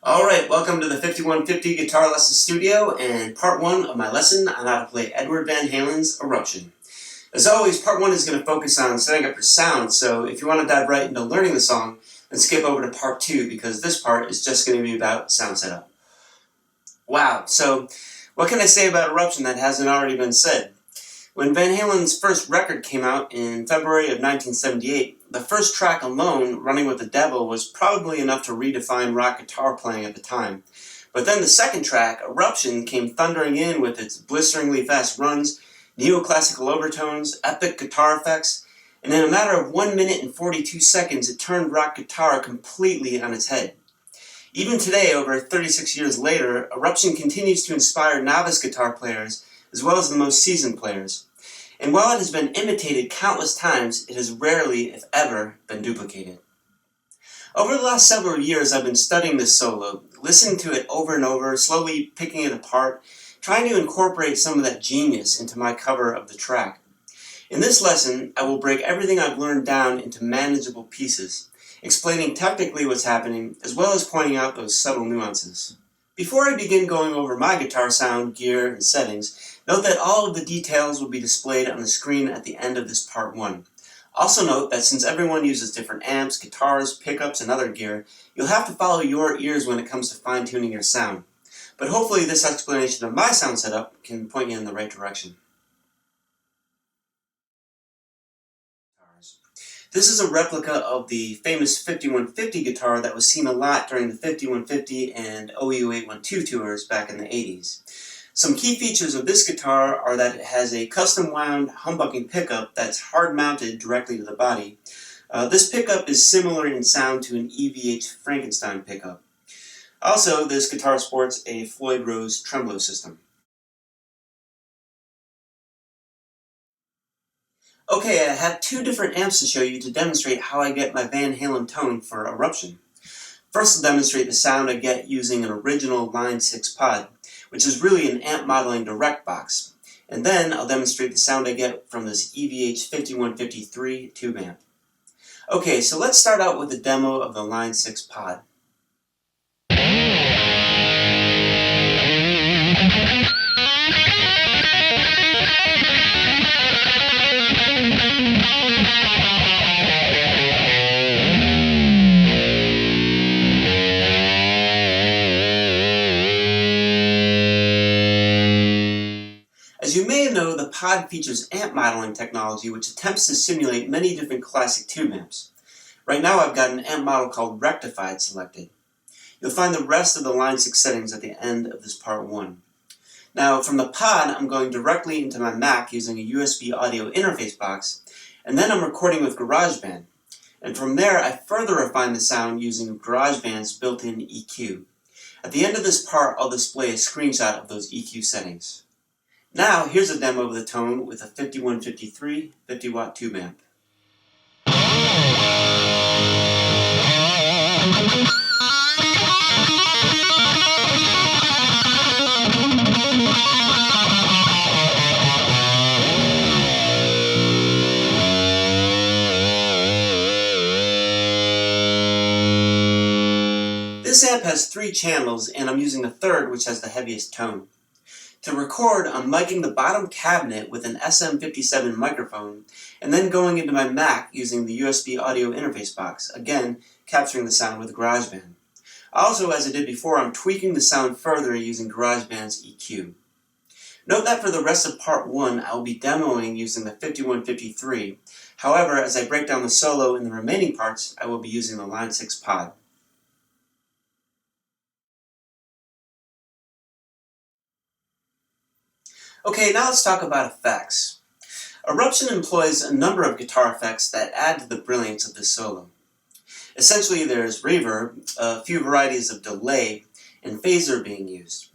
Alright, welcome to the 5150 Guitar Lesson Studio and part 1 of my lesson on how to play Edward Van Halen's Eruption. As always, part 1 is going to focus on setting up your sound, so if you want to dive right into learning the song, then skip over to part 2 because this part is just going to be about sound setup. Wow, so what can I say about Eruption that hasn't already been said? When Van Halen's first record came out in February of 1978, the first track alone, Running with the Devil, was probably enough to redefine rock guitar playing at the time. But then the second track, Eruption, came thundering in with its blisteringly fast runs, neoclassical overtones, epic guitar effects, and in a matter of 1 minute and 42 seconds it turned rock guitar completely on its head. Even today, over 36 years later, Eruption continues to inspire novice guitar players as well as the most seasoned players. And while it has been imitated countless times, it has rarely, if ever, been duplicated. Over the last several years, I've been studying this solo, listening to it over and over, slowly picking it apart, trying to incorporate some of that genius into my cover of the track. In this lesson, I will break everything I've learned down into manageable pieces, explaining technically what's happening, as well as pointing out those subtle nuances. Before I begin going over my guitar sound, gear, and settings, note that all of the details will be displayed on the screen at the end of this part 1. Also note that since everyone uses different amps, guitars, pickups, and other gear, you'll have to follow your ears when it comes to fine-tuning your sound. But hopefully this explanation of my sound setup can point you in the right direction. This is a replica of the famous 5150 guitar that was seen a lot during the 5150 and OU 812 tours back in the 80s. Some key features of this guitar are that it has a custom wound humbucking pickup that's hard mounted directly to the body. This pickup is similar in sound to an EVH Frankenstein pickup. Also, this guitar sports a Floyd Rose tremolo system. Okay, I have two different amps to show you to demonstrate how I get my Van Halen tone for Eruption. First, I'll demonstrate the sound I get using an original Line 6 pod, which is really an amp modeling direct box. And then I'll demonstrate the sound I get from this EVH 5153 tube amp. Okay, so let's start out with a demo of the Line 6 pod. As you may know, the pod features amp modeling technology which attempts to simulate many different classic tube amps. Right now I've got an amp model called Rectified selected. You'll find the rest of the Line 6 settings at the end of this part 1. Now from the pod I'm going directly into my Mac using a USB audio interface box, and then I'm recording with GarageBand. And from there I further refine the sound using GarageBand's built-in EQ. At the end of this part I'll display a screenshot of those EQ settings. Now, here's a demo of the tone with a 5153 50-watt tube amp. This amp has 3 channels, and I'm using the third, which has the heaviest tone. To record, I'm micing the bottom cabinet with an SM57 microphone, and then going into my Mac using the USB audio interface box, again, capturing the sound with GarageBand. Also, as I did before, I'm tweaking the sound further using GarageBand's EQ. Note that for the rest of part 1, I will be demoing using the 5153. However, as I break down the solo in the remaining parts, I will be using the Line 6 pod. Okay, now let's talk about effects. Eruption employs a number of guitar effects that add to the brilliance of this solo. Essentially, there's reverb, a few varieties of delay, and phaser being used.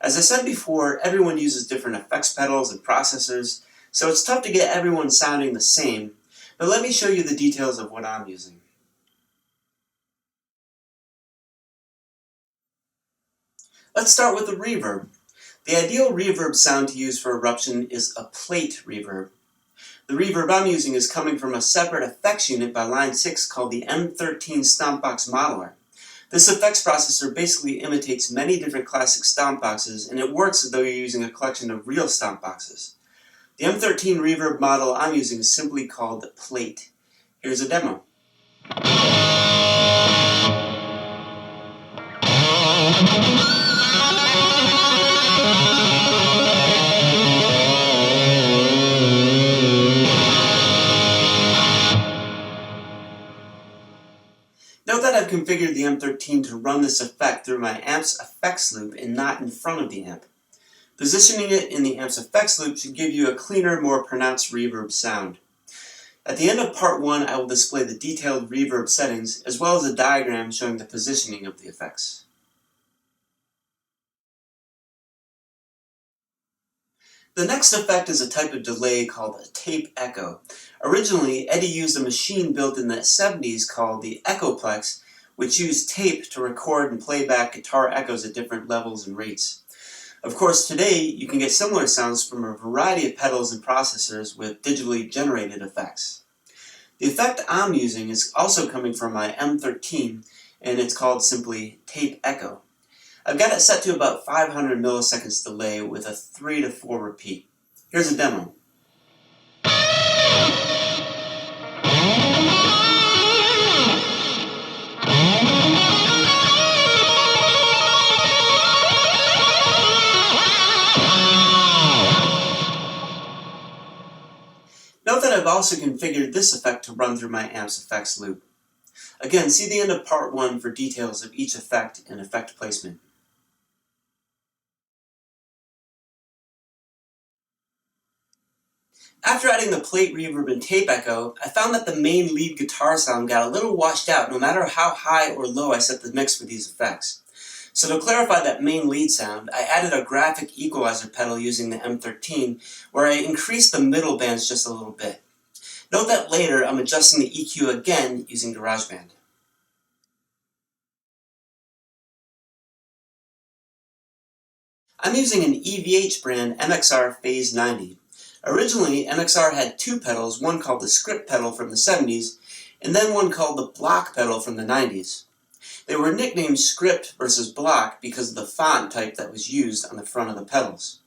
As I said before, everyone uses different effects pedals and processors, so it's tough to get everyone sounding the same, but let me show you the details of what I'm using. Let's start with the reverb. The ideal reverb sound to use for Eruption is a plate reverb. The reverb I'm using is coming from a separate effects unit by Line 6 called the M13 Stompbox Modeler. This effects processor basically imitates many different classic stomp boxes, and it works as though you're using a collection of real stomp boxes. The M13 Reverb model I'm using is simply called Plate. Here's a demo. Note that I've configured the M13 to run this effect through my amp's effects loop and not in front of the amp. Positioning it in the amp's effects loop should give you a cleaner, more pronounced reverb sound. At the end of part 1, I will display the detailed reverb settings as well as a diagram showing the positioning of the effects. The next effect is a type of delay called a tape echo. Originally, Eddie used a machine built in the 70s called the Echoplex, which used tape to record and play back guitar echoes at different levels and rates. Of course, today you can get similar sounds from a variety of pedals and processors with digitally generated effects. The effect I'm using is also coming from my M13, and it's called simply Tape Echo. I've got it set to about 500 milliseconds delay with a 3 to 4 repeat. Here's a demo. Note that I've also configured this effect to run through my amp's effects loop. Again, see the end of part 1 for details of each effect and effect placement. After adding the plate reverb and tape echo, I found that the main lead guitar sound got a little washed out no matter how high or low I set the mix for these effects. So to clarify that main lead sound, I added a graphic equalizer pedal using the M13 where I increased the middle bands just a little bit. Note that later I'm adjusting the EQ again using GarageBand. I'm using an EVH brand MXR Phase 90. Originally, MXR had two pedals, one called the script pedal from the 70s, and then one called the block pedal from the 90s. They were nicknamed script versus block because of the font type that was used on the front of the pedals.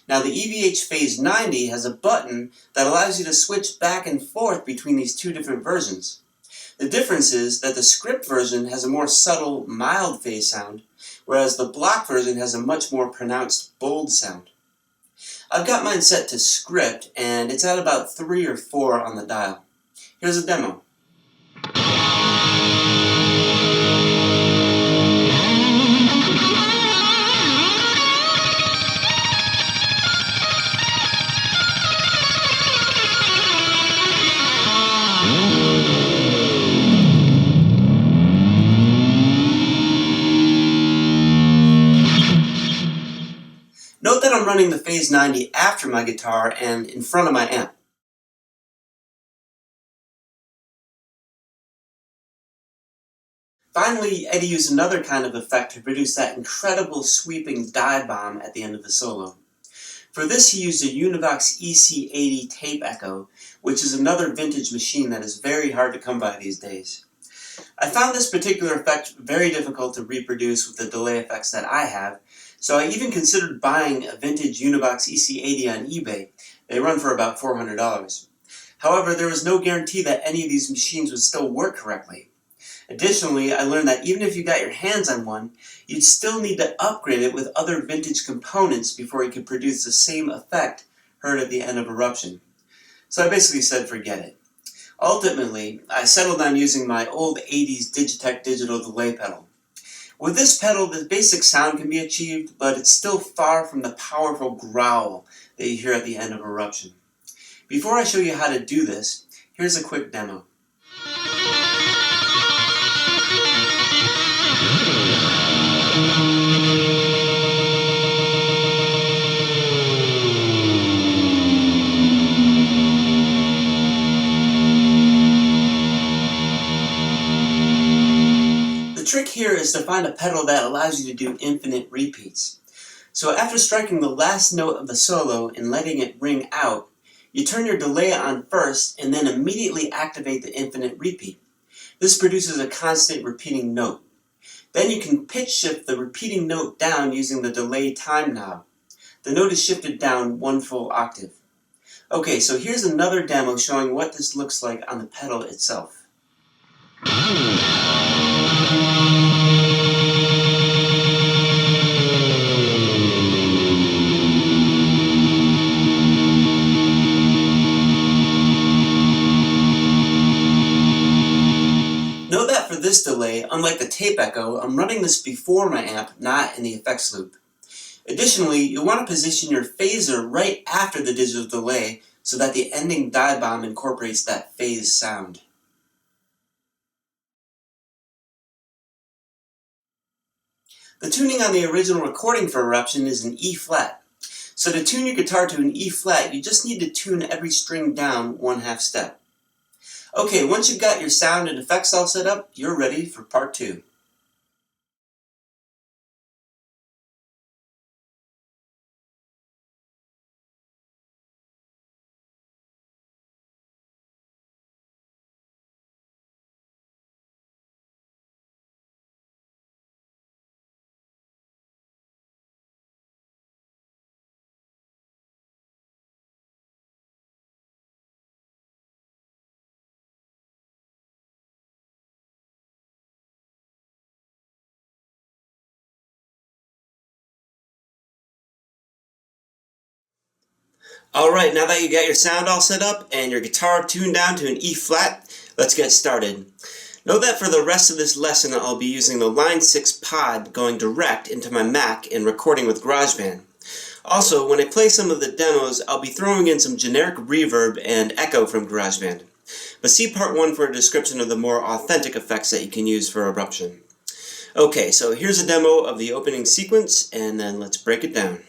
Now the EVH Phase 90 has a button that allows you to switch back and forth between these two different versions. The difference is that the script version has a more subtle, mild phase sound, whereas the block version has a much more pronounced, bold sound. I've got mine set to script, and it's at about 3 or 4 on the dial. Here's a demo. Note that I'm running the Phase 90 after my guitar and in front of my amp. Finally, Eddie used another kind of effect to produce that incredible sweeping dive bomb at the end of the solo. For this he used a Univox EC80 tape echo, which is another vintage machine that is very hard to come by these days. I found this particular effect very difficult to reproduce with the delay effects that I have, so I even considered buying a vintage Univox EC80 on eBay. They run for about $400. However, there was no guarantee that any of these machines would still work correctly. Additionally, I learned that even if you got your hands on one, you'd still need to upgrade it with other vintage components before you could produce the same effect heard at the end of Eruption. So I basically said forget it. Ultimately, I settled on using my old 80s Digitech digital delay pedal. With this pedal, the basic sound can be achieved, but it's still far from the powerful growl that you hear at the end of Eruption. Before I show you how to do this, here's a quick demo. The trick here is to find a pedal that allows you to do infinite repeats. So after striking the last note of the solo and letting it ring out, you turn your delay on first and then immediately activate the infinite repeat. This produces a constant repeating note. Then you can pitch shift the repeating note down using the delay time knob. The note is shifted down 1 full octave. Okay, so here's another demo showing what this looks like on the pedal itself. Note that for this delay, unlike the tape echo, I'm running this before my amp, not in the effects loop. Additionally, you'll want to position your phaser right after the digital delay so that the ending die bomb incorporates that phase sound. The tuning on the original recording for Eruption is an E flat. So to tune your guitar to an E flat, you just need to tune every string down 1/2 step. Okay, once you've got your sound and effects all set up, you're ready for part 2. Alright, now that you got your sound all set up and your guitar tuned down to an E flat, let's get started. Note that for the rest of this lesson I'll be using the Line 6 pod going direct into my Mac and recording with GarageBand. Also, when I play some of the demos, I'll be throwing in some generic reverb and echo from GarageBand. But see part 1 for a description of the more authentic effects that you can use for Eruption. Okay, so here's a demo of the opening sequence, and then let's break it down.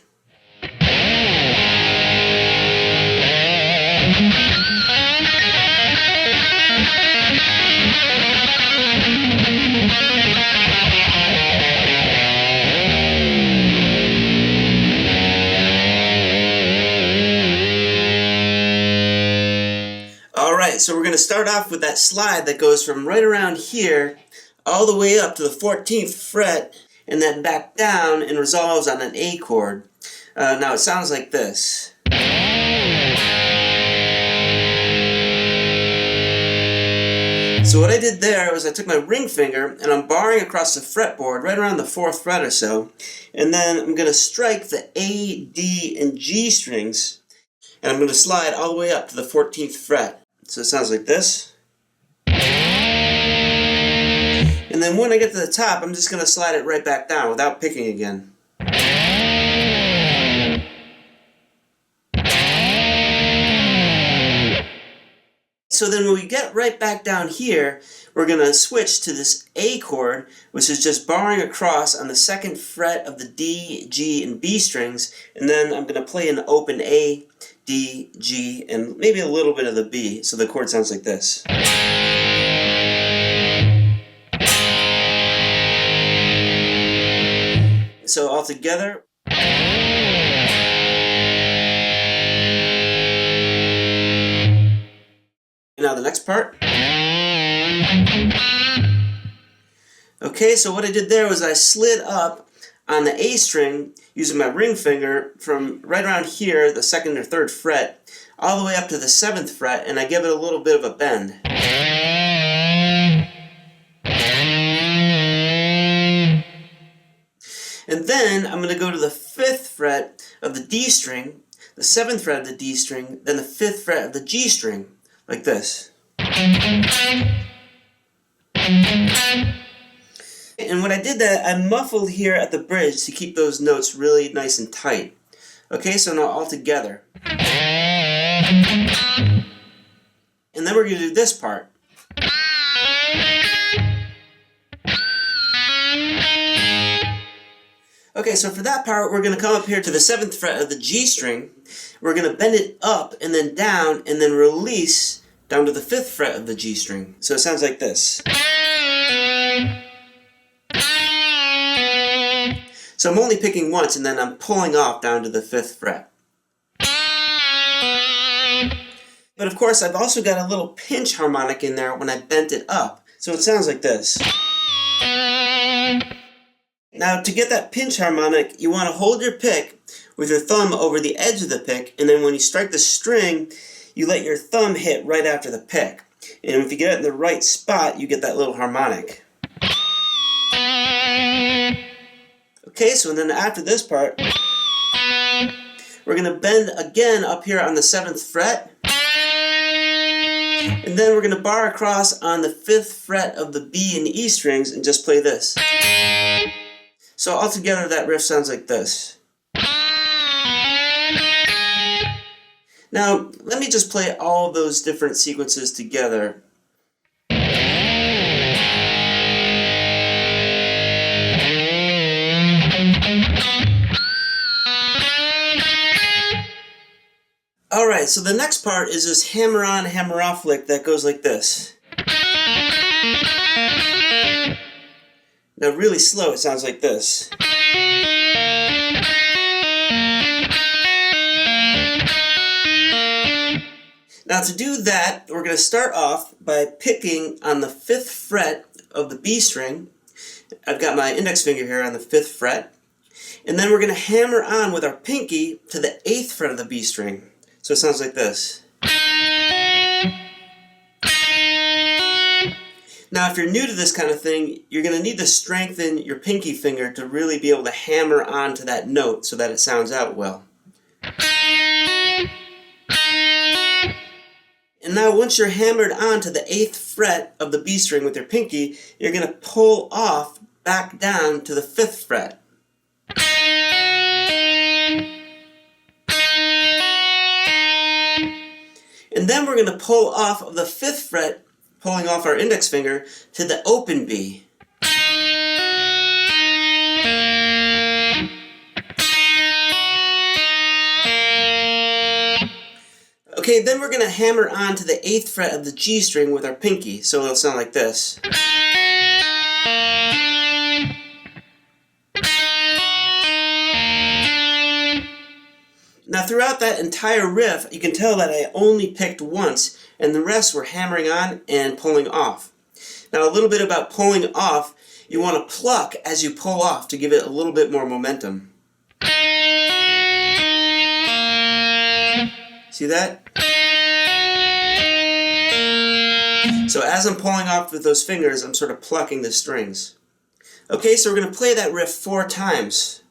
Alright, so we're going to start off with that slide that goes from right around here all the way up to the 14th fret and then back down and resolves on an A chord. Now it sounds like this. So what I did there was I took my ring finger and I'm barring across the fretboard right around the 4th fret or so, and then I'm going to strike the A, D, and G strings, and I'm going to slide all the way up to the 14th fret. So it sounds like this. And then when I get to the top, I'm just going to slide it right back down without picking again. So then when we get right back down here, we're going to switch to this A chord, which is just barring across on the 2nd fret of the D, G, and B strings, and then I'm going to play an open A, D, G, and maybe a little bit of the B, so the chord sounds like this. So all together. Now the next part. Okay, so what I did there was I slid up on the A string using my ring finger from right around here, the 2nd or 3rd fret, all the way up to the 7th fret, and I give it a little bit of a bend. And then I'm going to go to the 5th fret of the D string, the 7th fret of the D string, then the 5th fret of the G string. Like this. And when I did that, I muffled here at the bridge to keep those notes really nice and tight. Okay, so now all together. And then we're going to do this part. Okay, so for that part, we're going to come up here to the 7th fret of the G string. We're going to bend it up and then down and then release down to the 5th fret of the G string. So it sounds like this. So I'm only picking once and then I'm pulling off down to the 5th fret. But of course, I've also got a little pinch harmonic in there when I bent it up. So it sounds like this. Now to get that pinch harmonic, you want to hold your pick with your thumb over the edge of the pick, and then when you strike the string, you let your thumb hit right after the pick. And if you get it in the right spot, you get that little harmonic. Okay, so then after this part, we're going to bend again up here on the 7th fret. And then we're going to bar across on the 5th fret of the B and E strings and just play this. So altogether that riff sounds like this. Now, let me just play all of those different sequences together. Alright, so the next part is this hammer on, hammer off lick that goes like this. Now really slow, it sounds like this. Now to do that, we're going to start off by picking on the 5th fret of the B string. I've got my index finger here on the 5th fret. And then we're going to hammer on with our pinky to the 8th fret of the B string. So it sounds like this. Now if you're new to this kind of thing, you're going to need to strengthen your pinky finger to really be able to hammer onto that note so that it sounds out well. And now once you're hammered onto the 8th fret of the B string with your pinky, you're going to pull off back down to the 5th fret. And then we're going to pull off of the 5th fret, pulling off our index finger, to the open B. Okay, then we're going to hammer on to the 8th fret of the G string with our pinky, so it'll sound like this. Now throughout that entire riff, you can tell that I only picked once, and the rest were hammering on and pulling off. Now a little bit about pulling off, you want to pluck as you pull off to give it a little bit more momentum. See that? So as I'm pulling off with those fingers, I'm sort of plucking the strings. Okay, so we're going to play that riff 4 times.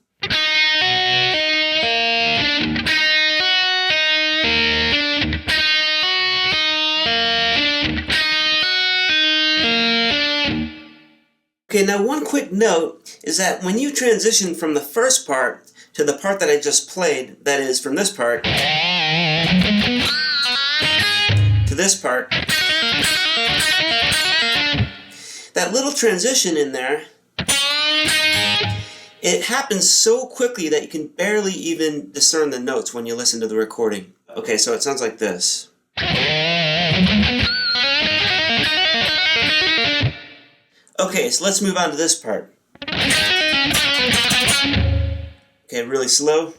Okay, now one quick note is that when you transition from the first part to the part that I just played, that is from this part to this part, that little transition in there, it happens so quickly that you can barely even discern the notes when you listen to the recording. Okay, so it sounds like this. Okay, so let's move on to this part. Okay, really slow.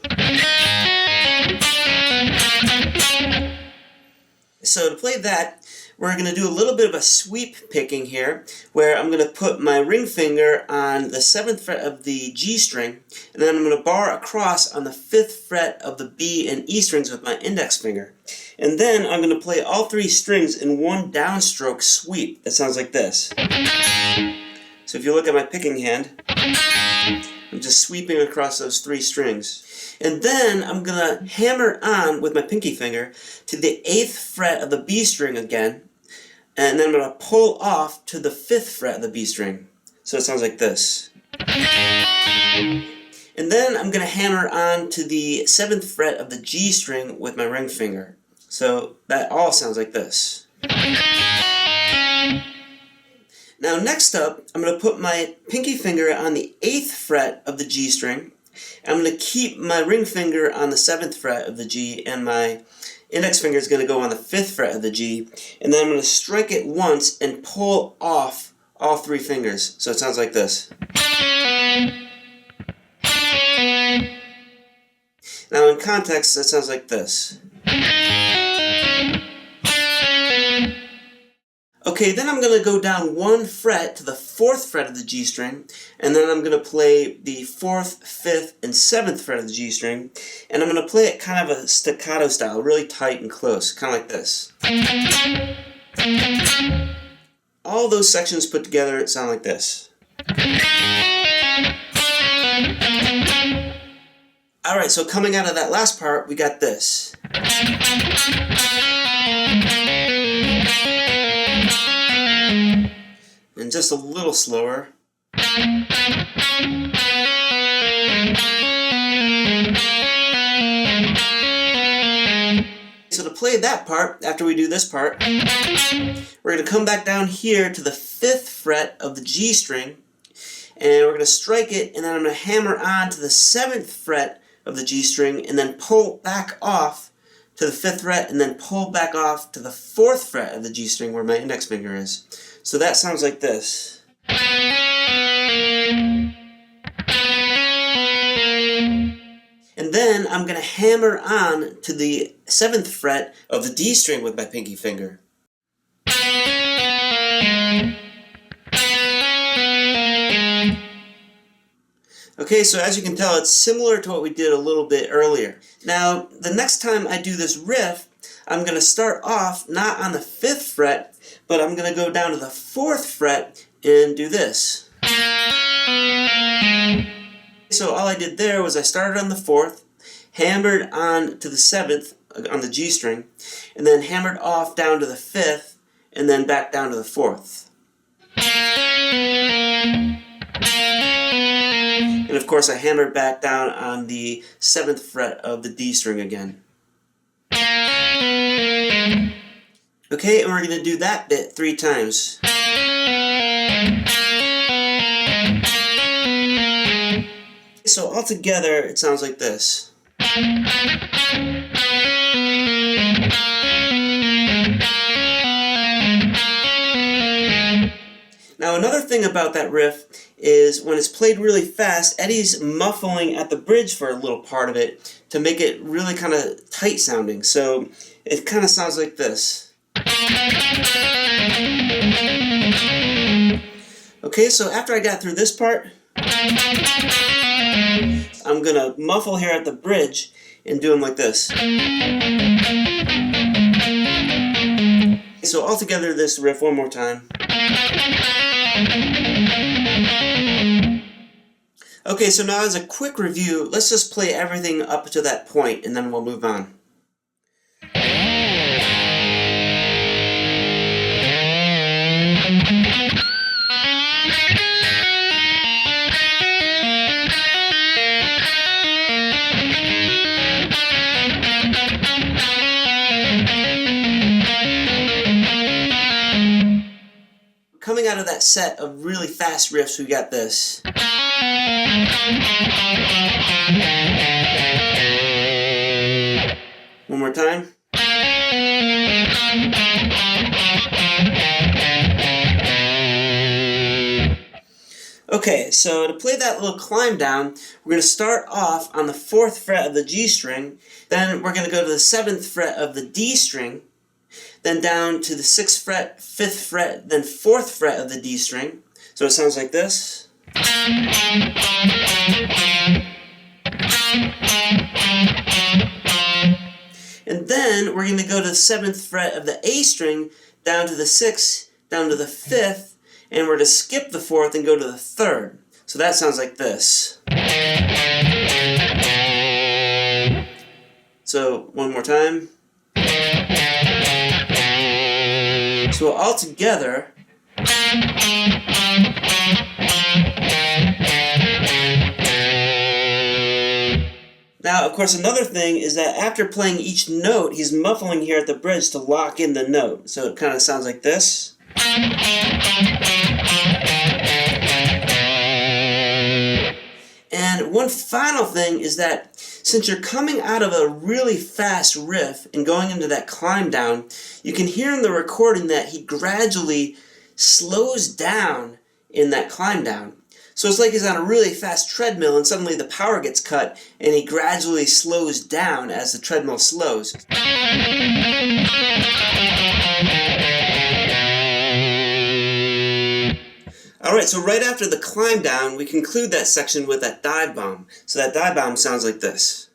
So to play that, we're going to do a little bit of a sweep picking here, where I'm going to put my ring finger on the 7th fret of the G string, and then I'm going to bar across on the 5th fret of the B and E strings with my index finger. And then I'm going to play all 3 strings in one downstroke sweep that sounds like this. So if you look at my picking hand, I'm just sweeping across those 3 strings. And then I'm going to hammer on with my pinky finger to the 8th fret of the B string again, and then I'm going to pull off to the 5th fret of the B string. So it sounds like this. And then I'm going to hammer on to the 7th fret of the G string with my ring finger. So that all sounds like this. Now next up, I'm going to put my pinky finger on the 8th fret of the G string. I'm going to keep my ring finger on the 7th fret of the G, and my index finger is going to go on the 5th fret of the G, and then I'm going to strike it once and pull off all 3 fingers. So it sounds like this. Now in context, that sounds like this. Okay, then I'm going to go down 1 fret to the 4th fret of the G string, and then I'm going to play the 4th, 5th, and 7th fret of the G string, and I'm going to play it kind of a staccato style, really tight and close, kind of like this. All those sections put together sound like this. Alright, so coming out of that last part, we got this. And just a little slower. So to play that part, after we do this part, we're going to come back down here to the 5th fret of the G string, and we're going to strike it, and then I'm going to hammer on to the 7th fret of the G string, and then pull back off to the 5th fret, and then pull back off to the 4th fret of the G string where my index finger is. So that sounds like this. And then I'm going to hammer on to the 7th fret of the D string with my pinky finger. Okay, so as you can tell, it's similar to what we did a little bit earlier. Now, the next time I do this riff, I'm going to start off not on the 5th fret, but I'm going to go down to the 4th fret and do this. So all I did there was I started on the 4th, hammered on to the 7th on the G string, and then hammered off down to the 5th, and then back down to the 4th. And of course I hammered back down on the 7th fret of the D string again. Okay, and we're going to do that bit 3 times. So altogether it sounds like this. Now another thing about that riff is when it's played really fast, Eddie's muffling at the bridge for a little part of it to make it really kind of tight sounding. So it kind of sounds like this. Okay, so after I got through this part, I'm going to muffle here at the bridge and do them like this. So altogether this riff one more time. Okay, so now as a quick review, let's just play everything up to that point and then we'll move on. Coming out of that set of really fast riffs, we got this. One more time. Okay, so to play that little climb down, we're going to start off on the 4th fret of the G string, then we're going to go to the 7th fret of the D string, then down to the 6th fret, 5th fret, then 4th fret of the D string. So it sounds like this. And then we're going to go to the 7th fret of the A string, down to the 6th, down to the 5th, and we're to skip the 4th and go to the 3rd. So that sounds like this. So one more time. So all together, now of course another thing is that after playing each note, he's muffling here at the bridge to lock in the note. So it kind of sounds like this. And one final thing is that since you're coming out of a really fast riff and going into that climb down, you can hear in the recording that he gradually slows down in that climb down. So it's like he's on a really fast treadmill and suddenly the power gets cut and he gradually slows down as the treadmill slows. Alright, so right after the climb down, we conclude that section with that dive bomb. So that dive bomb sounds like this.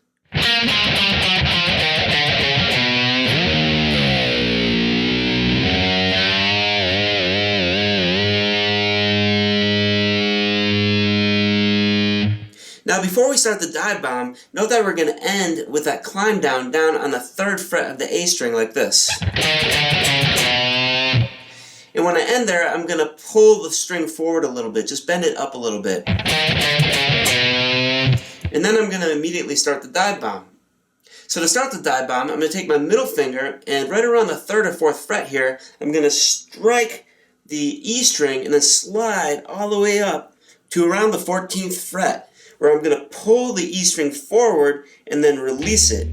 Now before we start the dive bomb, note that we're going to end with that climb down on the 3rd fret of the A string like this. And when I end there, I'm going to pull the string forward a little bit, just bend it up a little bit. And then I'm going to immediately start the dive bomb. So to start the dive bomb, I'm going to take my middle finger and right around the 3rd or 4th fret here, I'm going to strike the E string and then slide all the way up to around the 14th fret, where I'm going to pull the E string forward and then release it.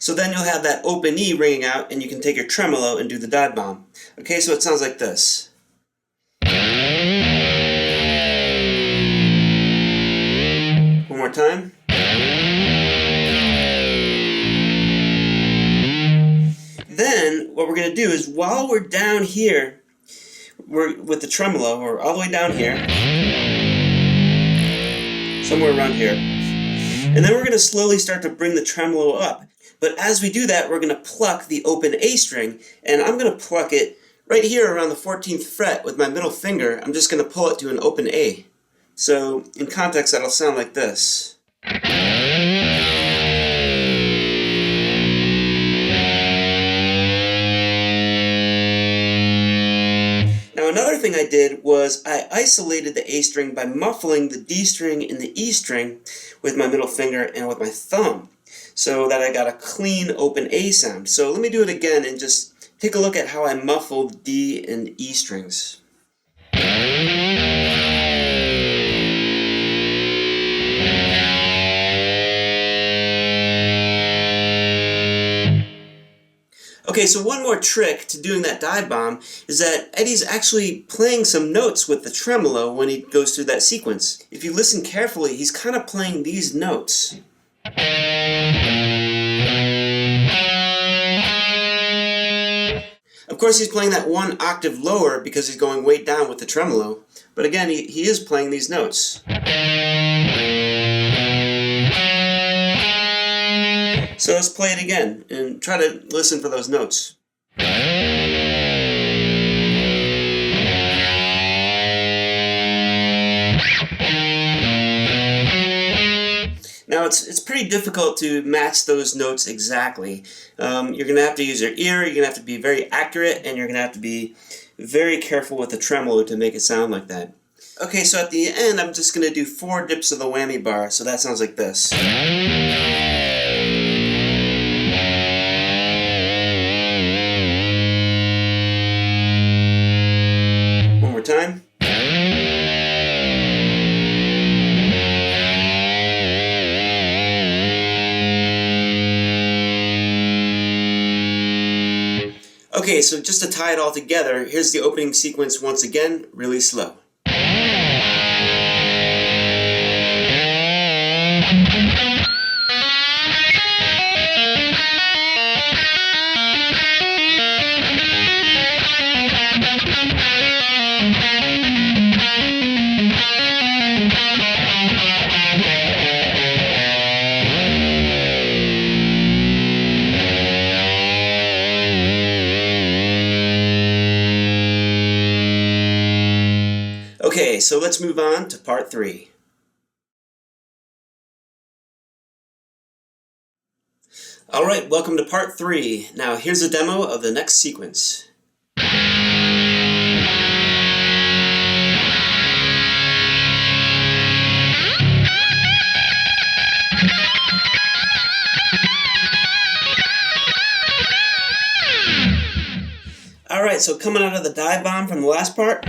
So then you'll have that open E ringing out and you can take your tremolo and do the dive bomb. Okay, so it sounds like this. One more time. Then what we're going to do is while we're down here, we're with the tremolo, we're all the way down here, somewhere around here. And then we're going to slowly start to bring the tremolo up. But as we do that, we're going to pluck the open A string, and I'm going to pluck it right here around the 14th fret with my middle finger. I'm just going to pull it to an open A. So in context, that'll sound like this. Now another thing I did was I isolated the A string by muffling the D string and the E string with my middle finger and with my thumb, so that I got a clean open A sound. So let me do it again and just take a look at how I muffled D and E strings. Okay, so one more trick to doing that dive bomb is that Eddie's actually playing some notes with the tremolo when he goes through that sequence. If you listen carefully, he's kind of playing these notes. Of course, he's playing that one octave lower because he's going way down with the tremolo. But again, he is playing these notes. So let's play it again and try to listen for those notes. Now it's pretty difficult to match those notes exactly. You're going to have to use your ear, you're going to have to be very accurate, and you're going to have to be very careful with the tremolo to make it sound like that. Okay, so at the end I'm just going to do 4 dips of the whammy bar, so that sounds like this. One more time. Okay, so just to tie it all together, here's the opening sequence once again, really slow. Okay, so let's move on to part 3. Alright, welcome to part 3. Now here's a demo of the next sequence. Alright, so coming out of the dive bomb from the last part.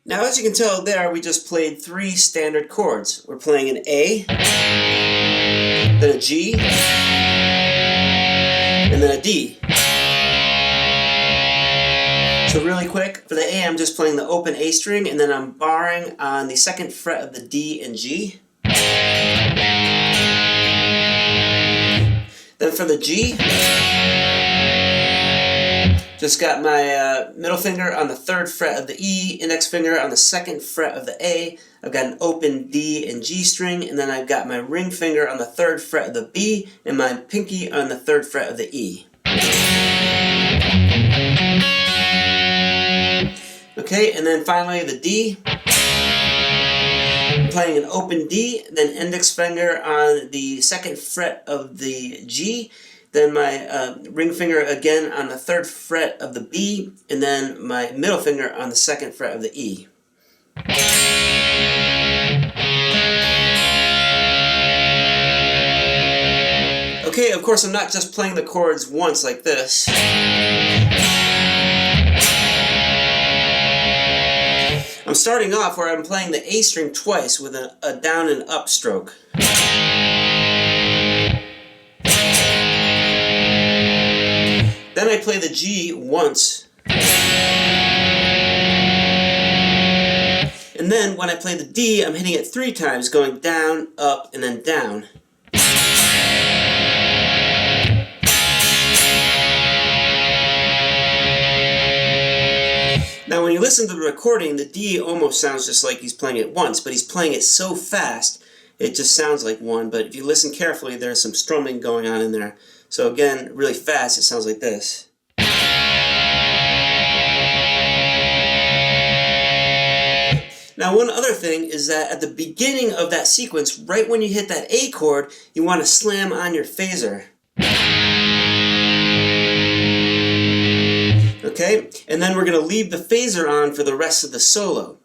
Now as you can tell there, we just played 3 standard chords. We're playing an A, then a G, and then a D. So really quick, for the A I'm just playing the open A string and then I'm barring on the 2nd fret of the D and G. Then for the G, just got my middle finger on the 3rd fret of the E, index finger on the 2nd fret of the A. I've got an open D and G string, and then I've got my ring finger on the 3rd fret of the B, and my pinky on the 3rd fret of the E. Okay, and then finally the D. I'm playing an open D, then index finger on the 2nd fret of the G, then my ring finger again on the 3rd fret of the B, and then my middle finger on the 2nd fret of the E. Okay, of course I'm not just playing the chords once like this. I'm starting off where I'm playing the A string twice with a down and up stroke. Then I play the G once. And then when I play the D, I'm hitting it 3 times, going down, up, and then down. Now when you listen to the recording, the D almost sounds just like he's playing it once, but he's playing it so fast, it just sounds like one. But if you listen carefully, there's some strumming going on in there. So again, really fast, it sounds like this. Now one other thing is that at the beginning of that sequence, right when you hit that A chord, you want to slam on your phaser. Okay, and then we're going to leave the phaser on for the rest of the solo.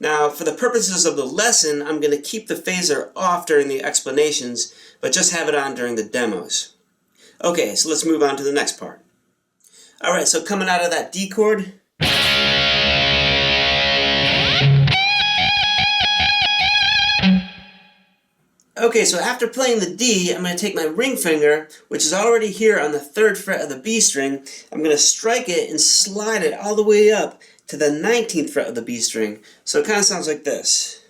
Now, for the purposes of the lesson, I'm going to keep the phaser off during the explanations, but just have it on during the demos. Okay, so let's move on to the next part. Alright, so coming out of that D chord, okay, so after playing the D, I'm going to take my ring finger, which is already here on the 3rd fret of the B string. I'm going to strike it and slide it all the way up to the 19th fret of the B string. So it kind of sounds like this.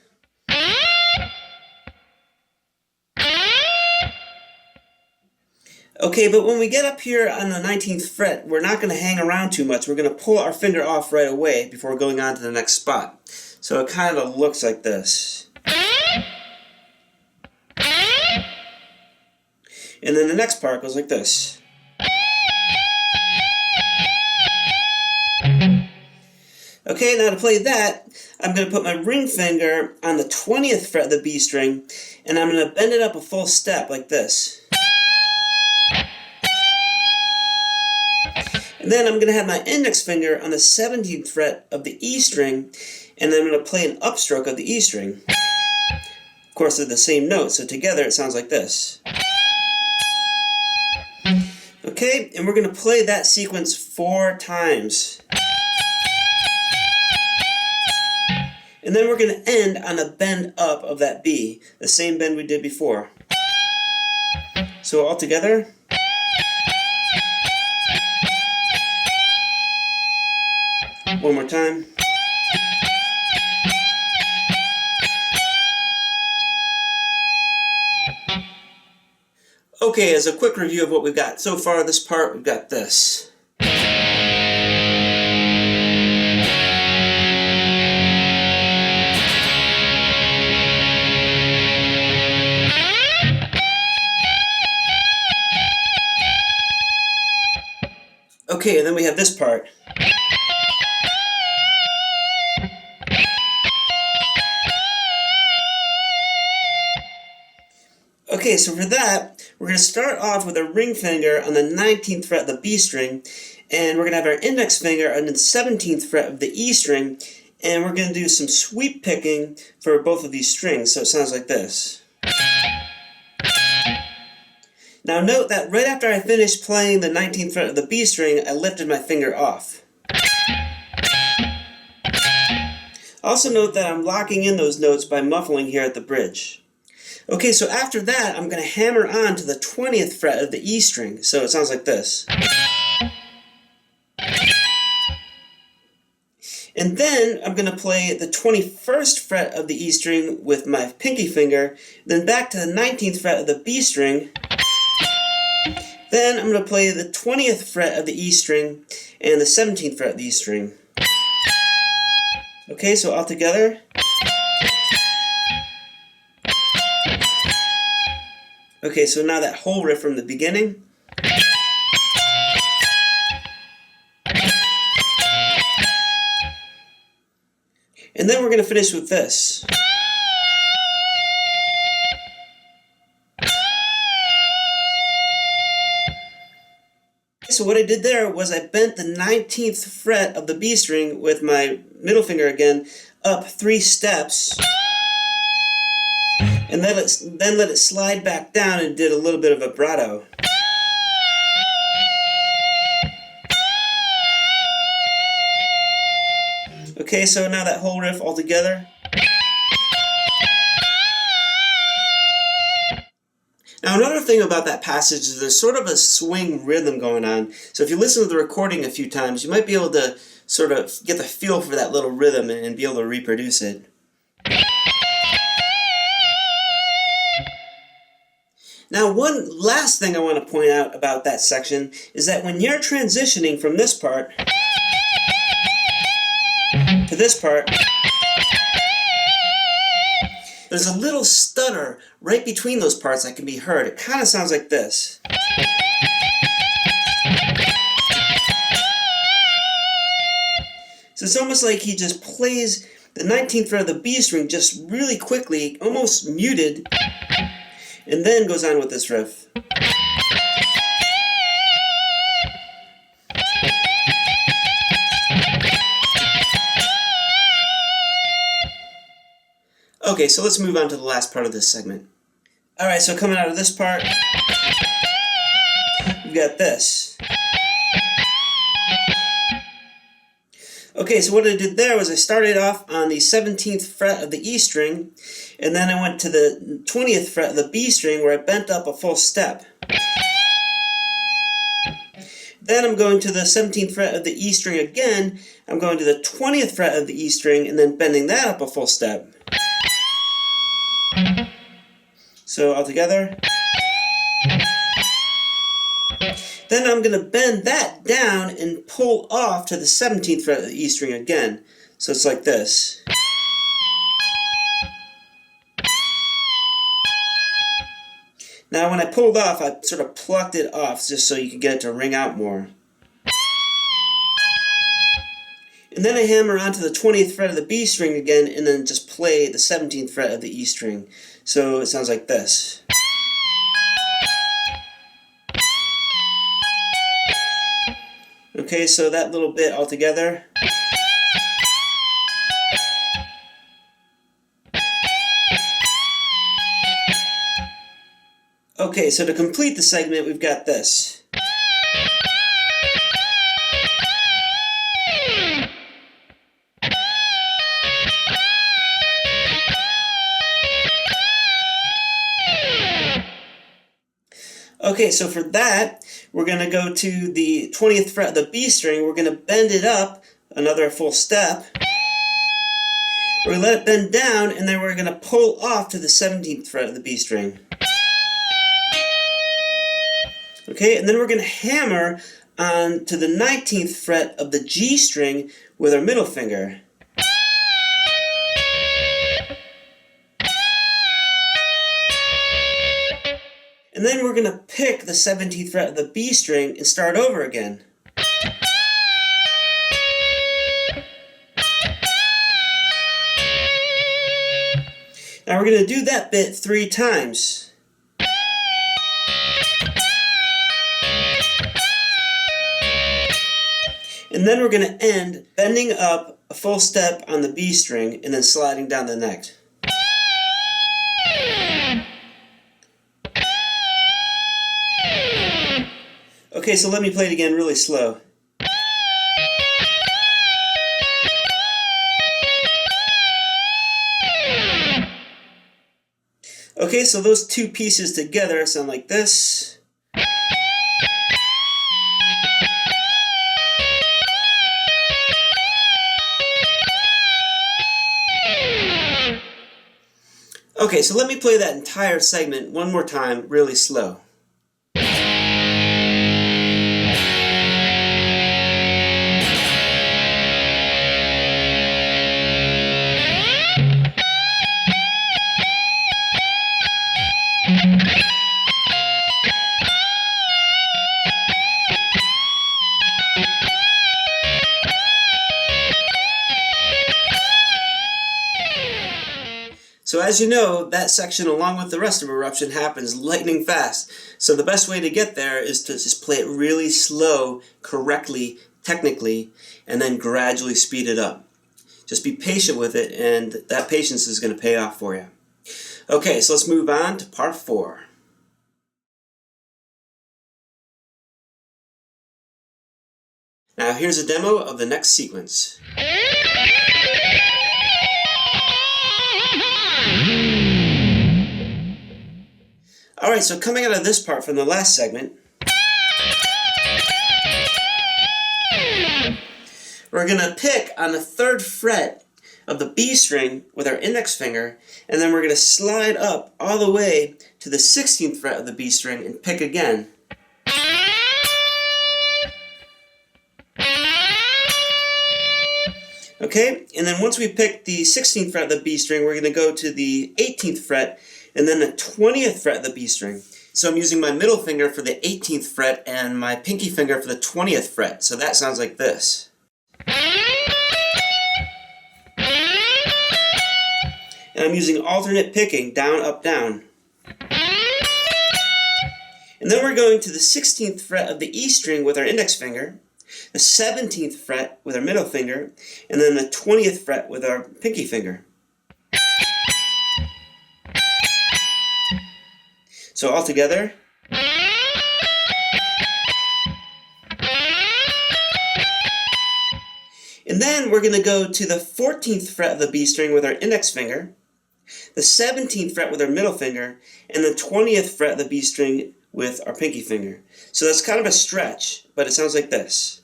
Okay, but when we get up here on the 19th fret, we're not going to hang around too much. We're going to pull our finger off right away before going on to the next spot. So it kind of looks like this. And then the next part goes like this. Okay, now to play that, I'm going to put my ring finger on the 20th fret of the B string, and I'm going to bend it up a full step like this. And then I'm going to have my index finger on the 17th fret of the E string, and then I'm going to play an upstroke of the E string. Of course, they're the same note, so together it sounds like this. Okay, and we're going to play that sequence 4 times. And then we're going to end on a bend up of that B, the same bend we did before. So all together. One more time. Okay, as a quick review of what we've got so far this part, we've got this. Okay, and then we have this part. Okay, so for that, we're going to start off with a ring finger on the 19th fret of the B string, and we're going to have our index finger on the 17th fret of the E string, and we're going to do some sweep picking for both of these strings, so it sounds like this. Now note that right after I finished playing the 19th fret of the B string, I lifted my finger off. Also note that I'm locking in those notes by muffling here at the bridge. Okay, so after that, I'm going to hammer on to the 20th fret of the E string, so it sounds like this. And And then I'm going to play the 21st fret of the E string with my pinky finger, then back to the 19th fret of the B string. Then I'm going to play the 20th fret of the E string and the 17th fret of the E string. Okay, so all together. Okay, so now that whole riff from the beginning. And then we're going to finish with this. So what I did there was I bent the 19th fret of the B string with my middle finger again up 3 steps, and then let it slide back down and did a little bit of vibrato. Okay, so now that whole riff all together. Now another thing about that passage is there's sort of a swing rhythm going on. So if you listen to the recording a few times, you might be able to sort of get the feel for that little rhythm and be able to reproduce it. Now one last thing I want to point out about that section is that when you're transitioning from this part to this part, there's a little stutter right between those parts that can be heard. It kind of sounds like this. So it's almost like he just plays the 19th fret of the B string just really quickly, almost muted, and then goes on with this riff. Okay, so let's move on to the last part of this segment. Alright, so coming out of this part, we've got this. Okay, so what I did there was I started off on the 17th fret of the E string, and then I went to the 20th fret of the B string where I bent up a full step. Then I'm going to the 17th fret of the E string again, I'm going to the 20th fret of the E string, and then bending that up a full step. So all together. Then I'm going to bend that down and pull off to the 17th fret of the E string again. So it's like this. Now when I pulled off, I sort of plucked it off just so you could get it to ring out more. And then I hammer onto the 20th fret of the B string again and then just play the 17th fret of the E string. So it sounds like this. Okay, so that little bit all together. Okay, so to complete the segment, we've got this. Okay, so for that, we're going to go to the 20th fret of the B string. We're going to bend it up another full step. We're going to let it bend down, and then we're going to pull off to the 17th fret of the B string. Okay, and then we're going to hammer on to the 19th fret of the G string with our middle finger. And then we're going to pick the 17th fret of the B string and start over again. Now we're going to do that bit 3 times. And then we're going to end bending up a full step on the B string and then sliding down the neck. Okay, so let me play it again really slow. Okay, so those two pieces together sound like this. Okay, so let me play that entire segment one more time, really slow. So as you know, that section along with the rest of Eruption happens lightning fast. So the best way to get there is to just play it really slow, correctly, technically, and then gradually speed it up. Just be patient with it, and that patience is going to pay off for you. Okay, so let's move on to part 4. Now here's a demo of the next sequence. Alright, so coming out of this part from the last segment, we're going to pick on the 3rd fret of the B string with our index finger, and then we're going to slide up all the way to the 16th fret of the B string and pick again. Okay, and then once we pick the 16th fret of the B string, we're going to go to the 18th fret and then the 20th fret of the B string. So I'm using my middle finger for the 18th fret and my pinky finger for the 20th fret. So that sounds like this. And I'm using alternate picking, down, up, down. And then we're going to the 16th fret of the E string with our index finger, the 17th fret with our middle finger, and then the 20th fret with our pinky finger. So all together. And then we're going to go to the 14th fret of the B string with our index finger, the 17th fret with our middle finger, and the 20th fret of the B string with our pinky finger. So that's kind of a stretch, but it sounds like this.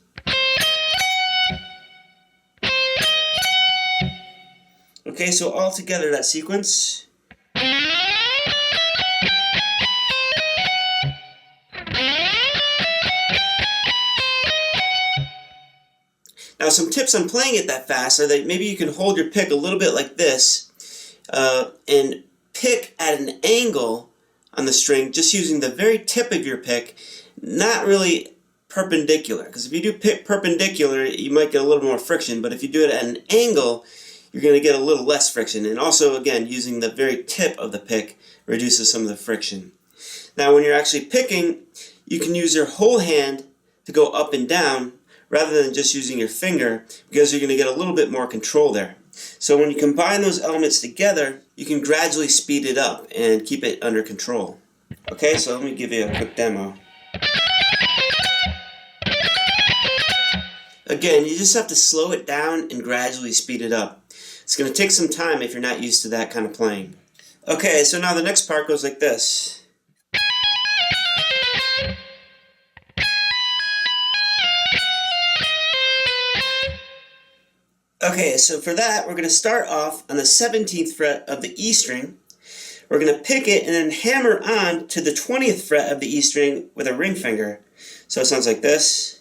Okay, so all together that sequence. Now some tips on playing it that fast are that maybe you can hold your pick a little bit like this and pick at an angle on the string just using the very tip of your pick, not really perpendicular, because if you do pick perpendicular you might get a little more friction, but if you do it at an angle you're going to get a little less friction. And also again, using the very tip of the pick reduces some of the friction. Now when you're actually picking, you can use your whole hand to go up and down rather than just using your finger, because you're going to get a little bit more control there. So when you combine those elements together, you can gradually speed it up and keep it under control. Okay, so let me give you a quick demo. Again, you just have to slow it down and gradually speed it up. It's going to take some time if you're not used to that kind of playing. Okay, so now the next part goes like this. Okay, so for that, we're going to start off on the 17th fret of the E string. We're going to pick it and then hammer on to the 20th fret of the E string with a ring finger. So it sounds like this.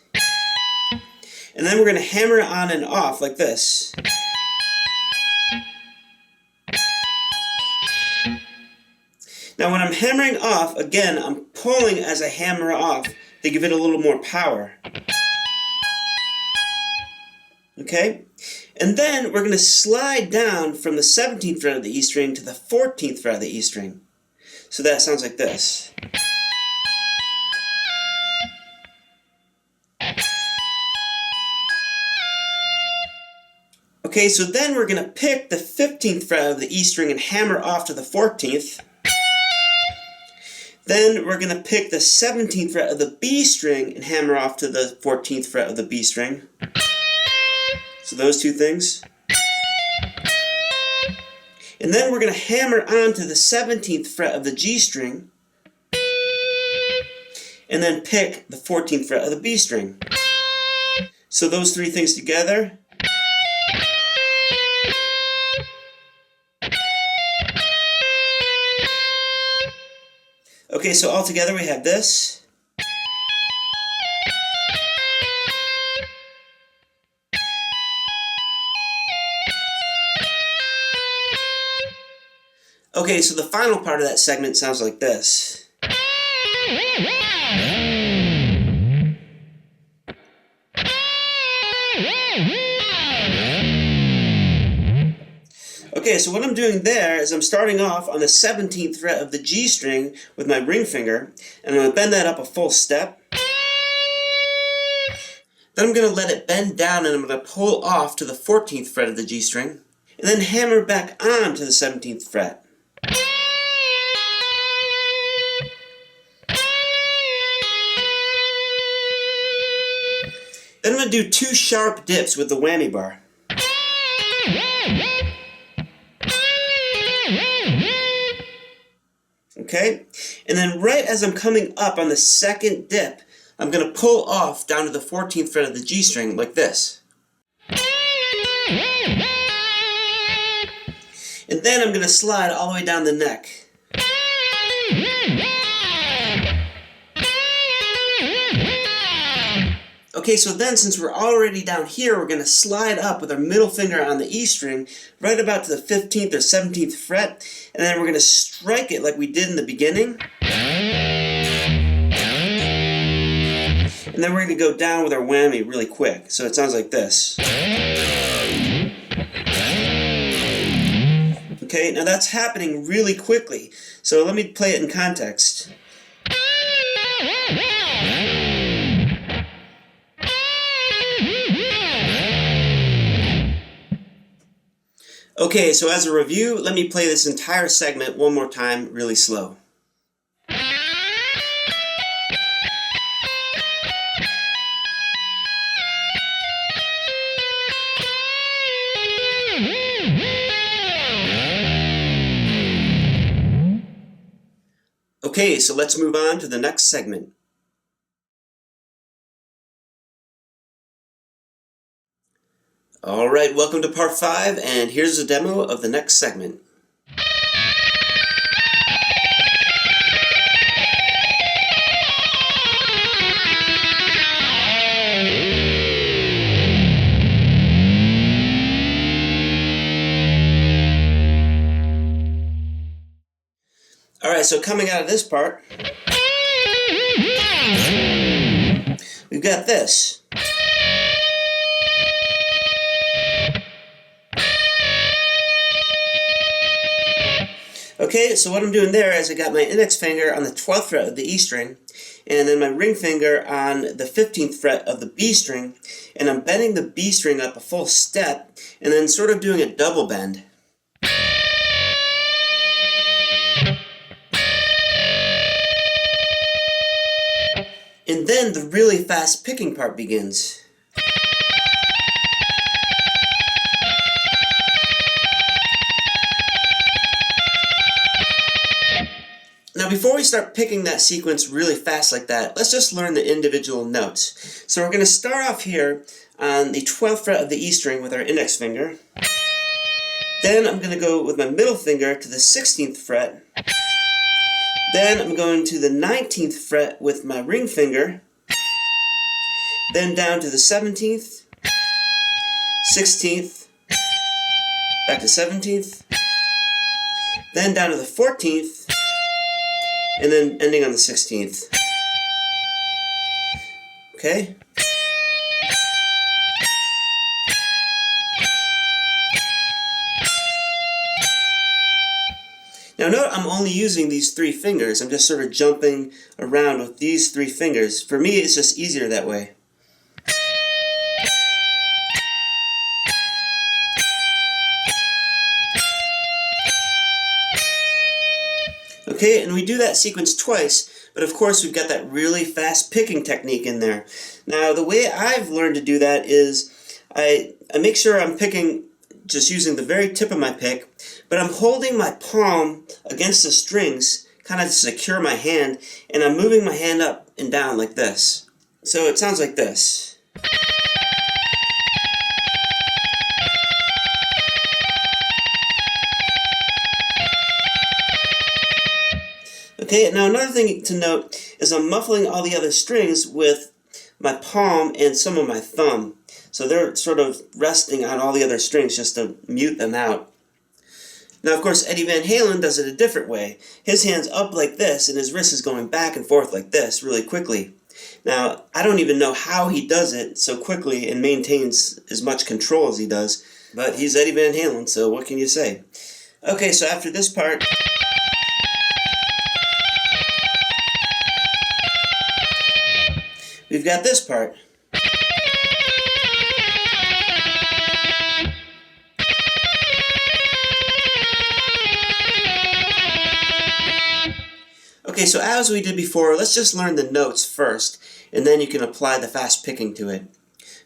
And then we're going to hammer it on and off like this. Now when I'm hammering off, again, I'm pulling as I hammer off to give it a little more power. Okay? And then we're going to slide down from the 17th fret of the E string to the 14th fret of the E string. So that sounds like this. Okay, so then we're going to pick the 15th fret of the E string and hammer off to the 14th. Then we're going to pick the 17th fret of the B string and hammer off to the 14th fret of the B string. So those two things. And then we're going to hammer on to the 17th fret of the G string. And then pick the 14th fret of the B string. So those three things together. Okay, so all together we have this. Okay, so the final part of that segment sounds like this. Okay, so what I'm doing there is I'm starting off on the 17th fret of the G string with my ring finger, and I'm going to bend that up a full step. Then I'm going to let it bend down and I'm going to pull off to the 14th fret of the G string, and then hammer back on to the 17th fret. Then I'm going to do 2 sharp dips with the whammy bar. Okay? And then right as I'm coming up on the second dip, I'm going to pull off down to the 14th fret of the G string like this. And then I'm going to slide all the way down the neck. Okay, so then since we're already down here, we're going to slide up with our middle finger on the E string right about to the 15th or 17th fret, and then we're going to strike it like we did in the beginning. And then we're going to go down with our whammy really quick, so it sounds like this. Okay, now that's happening really quickly, so let me play it in context. Okay, so as a review, let me play this entire segment one more time really slow. Okay, so let's move on to the next segment. Alright, welcome to part 5, and here's a demo of the next segment. Alright, so coming out of this part, we've got this. Okay, so what I'm doing there is I got my index finger on the 12th fret of the E string, and then my ring finger on the 15th fret of the B string, and I'm bending the B string up a full step, and then sort of doing a double bend. And then the really fast picking part begins. Now before we start picking that sequence really fast like that, let's just learn the individual notes. So we're going to start off here on the 12th fret of the E string with our index finger. Then I'm going to go with my middle finger to the 16th fret. Then I'm going to the 19th fret with my ring finger. Then down to the 17th, 16th, back to 17th, then down to the 14th, and then ending on the 16th. Okay? Now note I'm only using these 3 fingers. I'm just sort of jumping around with these 3 fingers. For me, it's just easier that way. Okay, and we do that sequence twice, but of course we've got that really fast picking technique in there. Now the way I've learned to do that is I make sure I'm picking just using the very tip of my pick, but I'm holding my palm against the strings, kind of to secure my hand, and I'm moving my hand up and down like this. So it sounds like this. Okay, now another thing to note is I'm muffling all the other strings with my palm and some of my thumb. So they're sort of resting on all the other strings just to mute them out. Now, of course, Eddie Van Halen does it a different way. His hand's up like this, and his wrist is going back and forth like this really quickly. Now, I don't even know how he does it so quickly and maintains as much control as he does, but he's Eddie Van Halen, so what can you say? Okay, so after this part, we've got this part. Okay, so as we did before, let's just learn the notes first, and then you can apply the fast picking to it.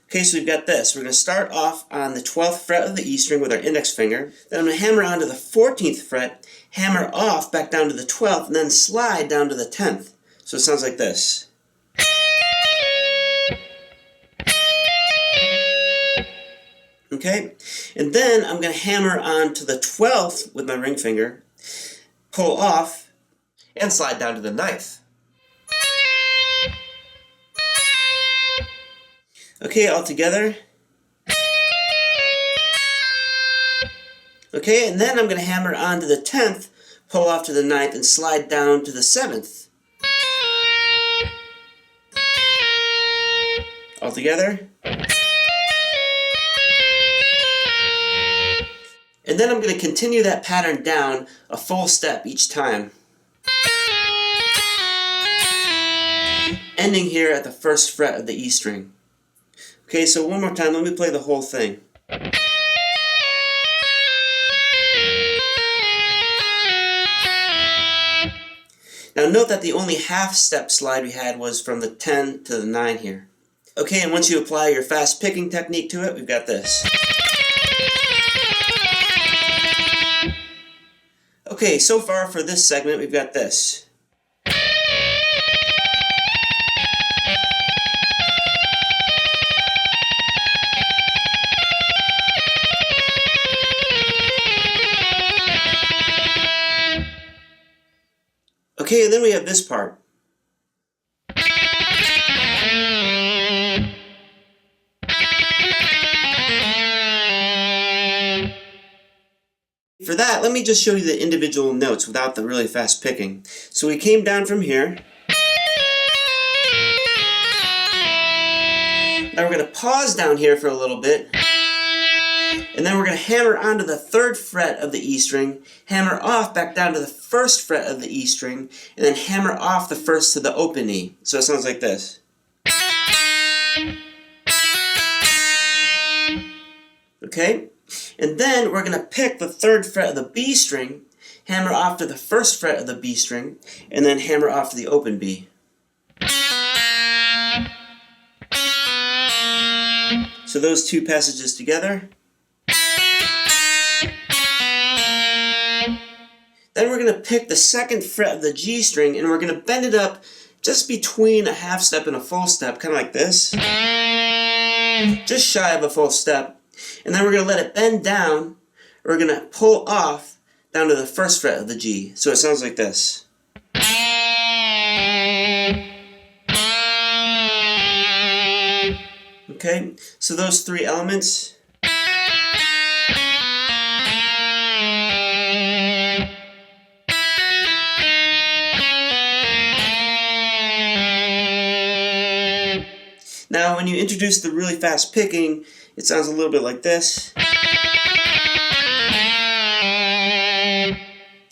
Okay, so we've got this. We're going to start off on the 12th fret of the E string with our index finger. Then I'm going to hammer onto the 14th fret, hammer off back down to the 12th, and then slide down to the 10th. So it sounds like this. Okay, and then I'm going to hammer onto the 12th with my ring finger, pull off, and slide down to the 9th. Okay, all together. Okay, and then I'm going to hammer onto the 10th, pull off to the 9th, and slide down to the 7th. All together. And then I'm going to continue that pattern down a full step each time, ending here at the 1st fret of the E string. Okay, so one more time, let me play the whole thing. Now note that the only half step slide we had was from the 10 to the 9 here. Okay, and once you apply your fast picking technique to it, we've got this. Okay, so far for this segment, we've got this. Okay, and then we have this part. For that, let me just show you the individual notes without the really fast picking. So we came down from here. Now we're going to pause down here for a little bit. And then we're going to hammer onto the 3rd fret of the E string, hammer off back down to the 1st fret of the E string, and then hammer off the 1st to the open E. So it sounds like this. Okay? And then we're going to pick the 3rd fret of the B string, hammer off to the 1st fret of the B string, and then hammer off to the open B. So those two passages together. Then we're going to pick the 2nd fret of the G string, and we're going to bend it up just between a half step and a full step, kind of like this. Just shy of a full step. And then we're going to let it bend down. We're going to pull off down to the 1st fret of the G. So it sounds like this. Okay, so those 3 elements. Now, when you introduce the really fast picking, it sounds a little bit like this.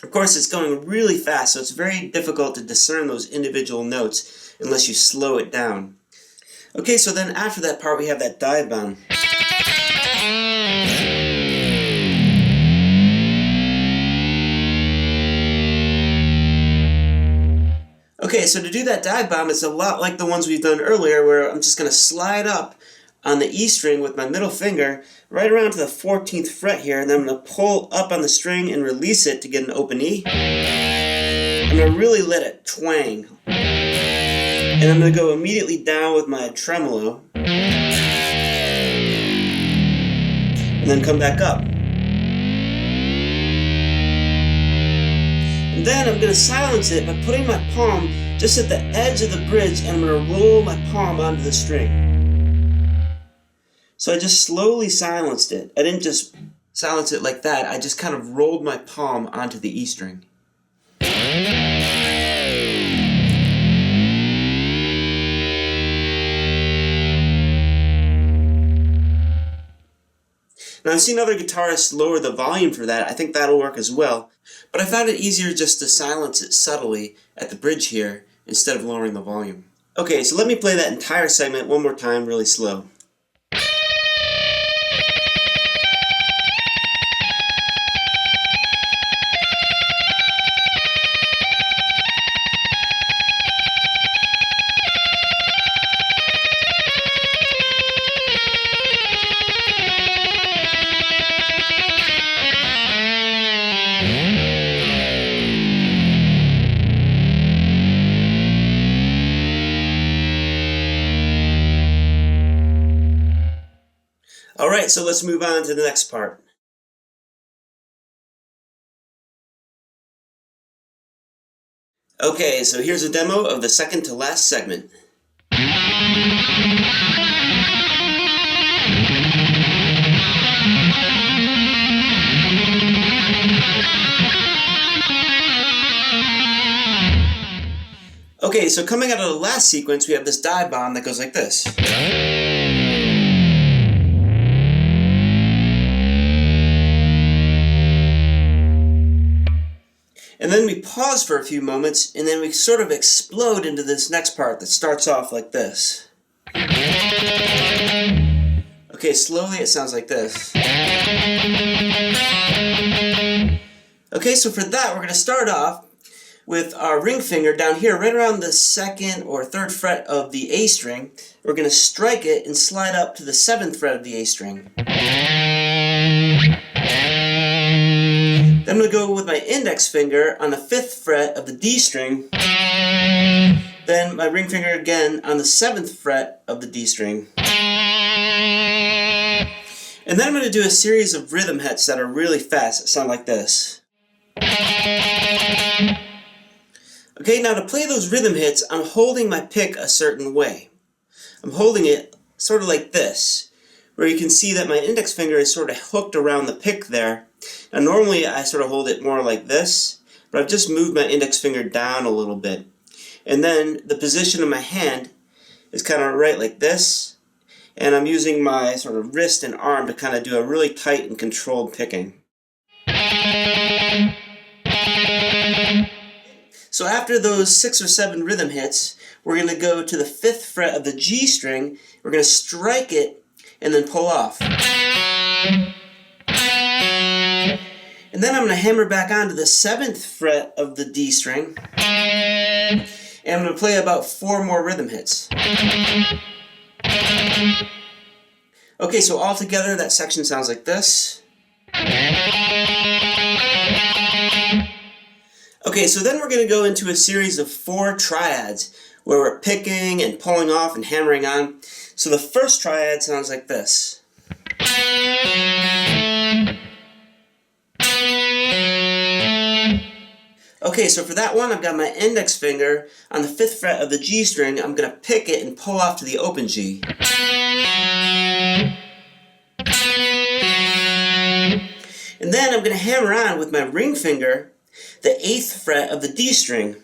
Of course, it's going really fast, so it's very difficult to discern those individual notes unless you slow it down. Okay, so then after that part, we have that dive bomb. Okay, so to do that dive bomb, it's a lot like the ones we've done earlier, where I'm just going to slide up on the E string with my middle finger right around to the 14th fret here, and then I'm going to pull up on the string and release it to get an open E. I'm going to really let it twang. And I'm going to go immediately down with my tremolo, and then come back up. And And then I'm going to silence it by putting my palm just at the edge of the bridge, and I'm going to roll my palm onto the string. So I just slowly silenced it. I didn't just silence it like that, I just kind of rolled my palm onto the E string. Now I've seen other guitarists lower the volume for that. I think that'll work as well. But I found it easier just to silence it subtly at the bridge here instead of lowering the volume. Okay, so let me play that entire segment one more time really slow. Alright, so let's move on to the next part. Okay, so here's a demo of the second to last segment. Okay, so coming out of the last sequence, we have this dive bomb that goes like this. And then we pause for a few moments, and then we sort of explode into this next part that starts off like this. Okay, slowly it sounds like this. Okay, so for that, we're going to start off with our ring finger down here, right around the second or third fret of the A string. We're going to strike it and slide up to the 7th fret of the A string. Then I'm going to go with my index finger on the 5th fret of the D string. Then my ring finger again on the 7th fret of the D string. And then I'm going to do a series of rhythm hits that are really fast that sound like this. Okay, now to play those rhythm hits, I'm holding my pick a certain way. I'm holding it sort of like this, where you can see that my index finger is sort of hooked around the pick there. Now normally I sort of hold it more like this, but I've just moved my index finger down a little bit. And then the position of my hand is kind of right like this, and I'm using my sort of wrist and arm to kind of do a really tight and controlled picking. So after those 6 or 7 rhythm hits, we're going to go to the 5th fret of the G string, we're going to strike it, and then pull off. And then I'm going to hammer back onto the 7th fret of the D string, and I'm going to play about 4 more rhythm hits. Okay, so all together that section sounds like this. Okay, so then we're going to go into a series of 4 triads where we're picking and pulling off and hammering on. So the first triad sounds like this. Okay, so for that one, I've got my index finger on the 5th fret of the G string. I'm going to pick it and pull off to the open G. And then I'm going to hammer on with my ring finger the 8th fret of the D string.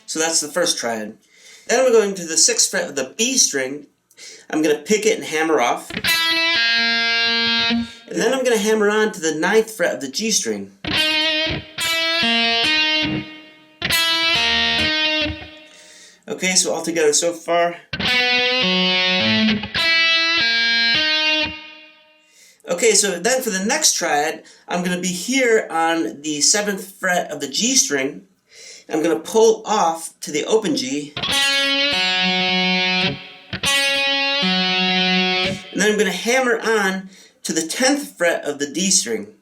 So that's the first triad. Then I'm going to the 6th fret of the B string. I'm going to pick it and hammer off. And then I'm going to hammer on to the 9th fret of the G string. Okay, so all together so far. Okay, so then for the next triad, I'm going to be here on the 7th fret of the G string. I'm going to pull off to the open G. And then I'm going to hammer on to the 10th fret of the D string.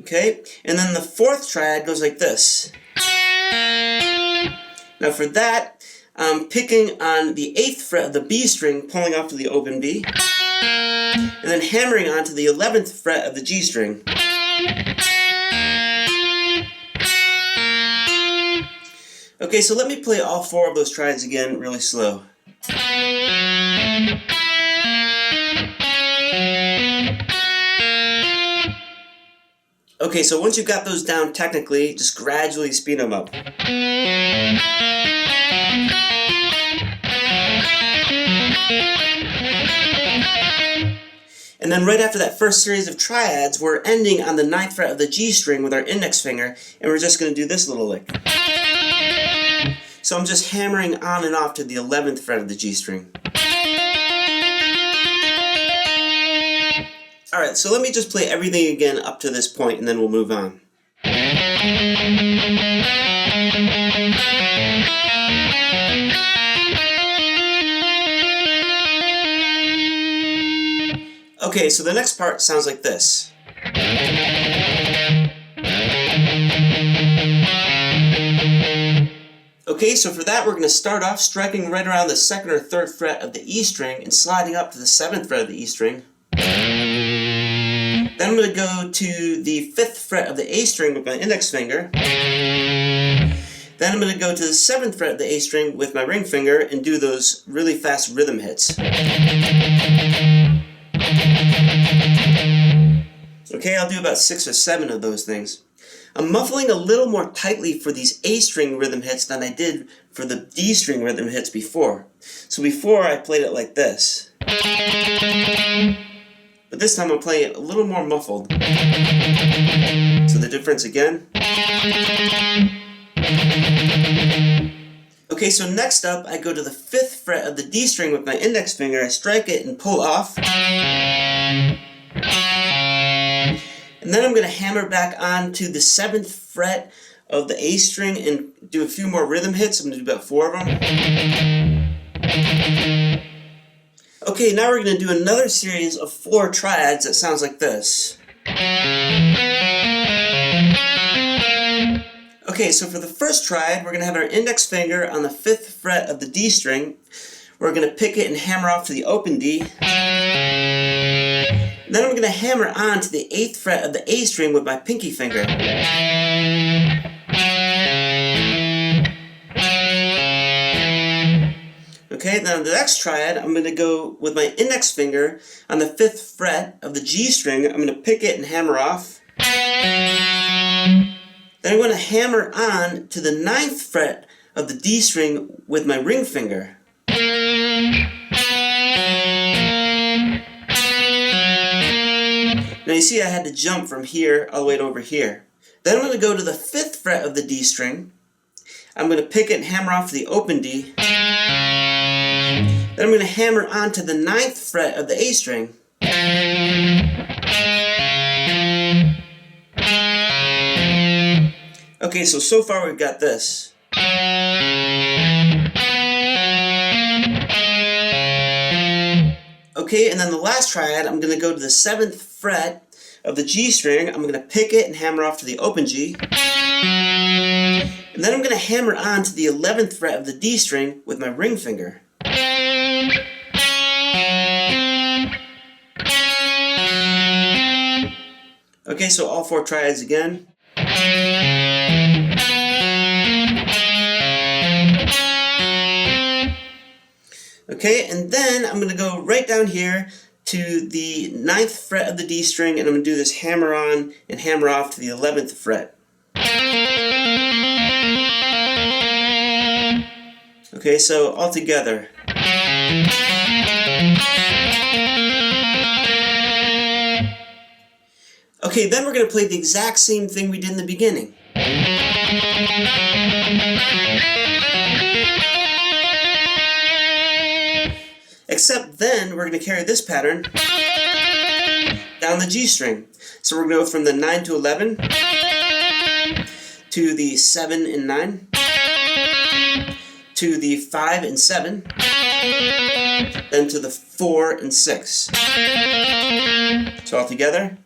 Okay, and then the 4th triad goes like this. Now for that, I'm picking on the 8th fret of the B string, pulling off to the open B, and then hammering onto the 11th fret of the G string. Okay, so let me play all 4 of those triads again really slow. Okay, so once you've got those down technically, just gradually speed them up. And then right after that first series of triads, we're ending on the 9th fret of the G string with our index finger, and we're just going to do this little lick. So I'm just hammering on and off to the 11th fret of the G string. Alright, so let me just play everything again up to this point, and then we'll move on. Okay, so the next part sounds like this. Okay, so for that we're going to start off striking right around the 2nd or 3rd fret of the E string and sliding up to the 7th fret of the E string. Then I'm going to go to the 5th fret of the A string with my index finger. Then I'm going to go to the 7th fret of the A string with my ring finger and do those really fast rhythm hits. Okay, I'll do about 6 or 7 of those things. I'm muffling a little more tightly for these A string rhythm hits than I did for the D string rhythm hits before. So before I played it like this. But this time I'm playing it a little more muffled. So the difference again. Okay, so next up I go to the 5th fret of the D string with my index finger, I strike it and pull off. And then I'm going to hammer back on to the 7th fret of the A string and do a few more rhythm hits. I'm going to do about 4 of them. Okay, now we're going to do another series of 4 triads that sounds like this. Okay, so for the first triad, we're going to have our index finger on the 5th fret of the D string. We're going to pick it and hammer off to the open D. Then I'm going to hammer on to the 8th fret of the A string with my pinky finger. Okay, now the next triad, I'm going to go with my index finger on the 5th fret of the G string. I'm going to pick it and hammer off. Then I'm going to hammer on to the 9th fret of the D string with my ring finger. Now you see I had to jump from here all the way to over here. Then I'm going to go to the 5th fret of the D string. I'm going to pick it and hammer off to the open D. Then I'm going to hammer onto the 9th fret of the A string. Okay, so far we've got this. Okay, and then the last triad, I'm going to go to the 7th fret of the G string. I'm going to pick it and hammer off to the open G. And then I'm going to hammer on to the 11th fret of the D string with my ring finger. Okay, so all 4 triads again. Okay, and then I'm going to go right down here to the 9th fret of the D string, and I'm going to do this hammer on and hammer off to the 11th fret. Okay, so all together. Okay, then we're going to play the exact same thing we did in the beginning. Except then we're going to carry this pattern down the G string. So we're going to go from the 9 to 11 to the 7 and 9 to the 5 and 7 then to the 4 and 6. So all together.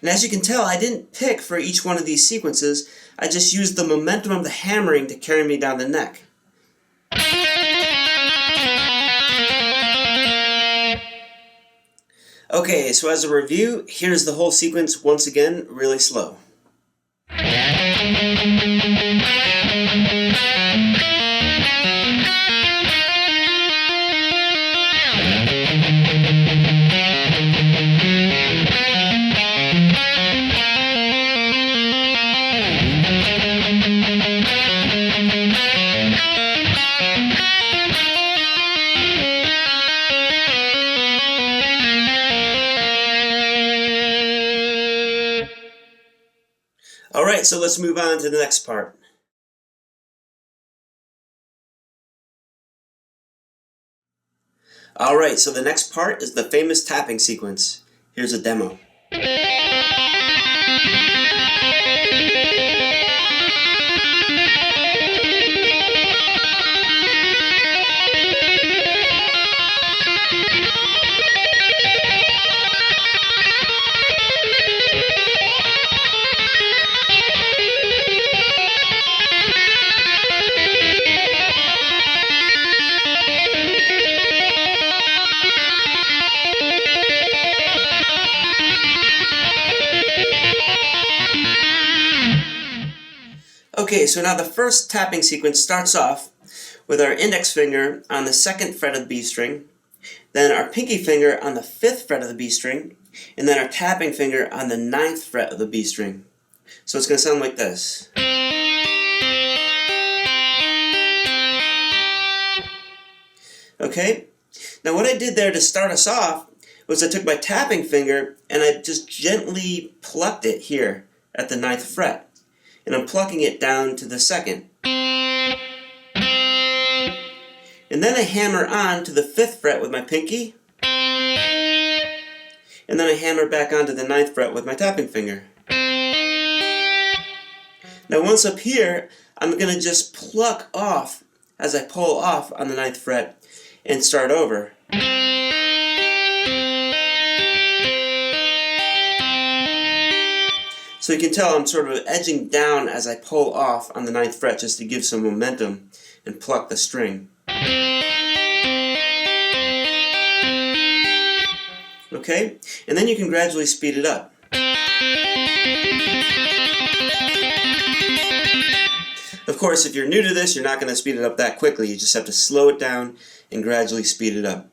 And as you can tell, I didn't pick for each one of these sequences, I just used the momentum of the hammering to carry me down the neck. Okay, so as a review, here's the whole sequence once again, really slow. Alright, so let's move on to the next part. Alright, so the next part is the famous tapping sequence. Here's a demo. Okay, so now the first tapping sequence starts off with our index finger on the 2nd fret of the B string, then our pinky finger on the 5th fret of the B string, and then our tapping finger on the 9th fret of the B string. So it's going to sound like this. Okay, now what I did there to start us off was I took my tapping finger and I just gently plucked it here at the 9th fret. And I'm plucking it down to the 2nd. And then I hammer on to the 5th fret with my pinky. And then I hammer back onto the 9th fret with my tapping finger. Now once up here, I'm going to just pluck off as I pull off on the 9th fret and start over. So you can tell I'm sort of edging down as I pull off on the 9th fret just to give some momentum and pluck the string. Okay? And then you can gradually speed it up. Of course, if you're new to this, you're not going to speed it up that quickly. You just have to slow it down and gradually speed it up.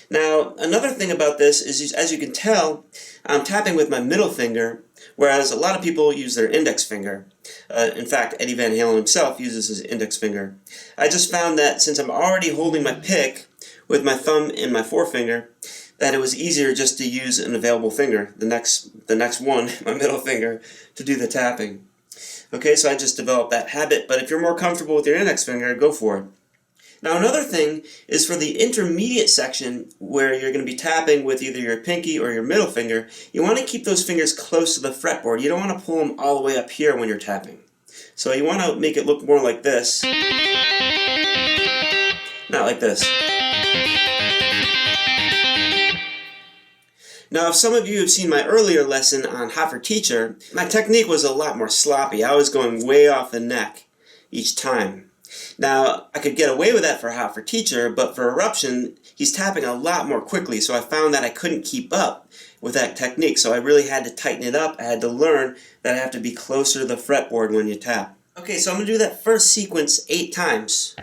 Now, another thing about this is, as you can tell, I'm tapping with my middle finger, whereas a lot of people use their index finger. In fact, Eddie Van Halen himself uses his index finger. I just found that since I'm already holding my pick with my thumb and my forefinger, that it was easier just to use an available finger, the next one, my middle finger, to do the tapping. Okay, so I just developed that habit, but if you're more comfortable with your index finger, go for it. Now another thing is for the intermediate section where you're going to be tapping with either your pinky or your middle finger, you want to keep those fingers close to the fretboard. You don't want to pull them all the way up here when you're tapping. So you want to make it look more like this, not like this. Now if some of you have seen my earlier lesson on Hot for Teacher, my technique was a lot more sloppy. I was going way off the neck each time. Now, I could get away with that for Hot for Teacher, but for Eruption, he's tapping a lot more quickly, so I found that I couldn't keep up with that technique, so I really had to tighten it up. I had to learn that I have to be closer to the fretboard when you tap. Okay, so I'm going to do that first sequence 8 times.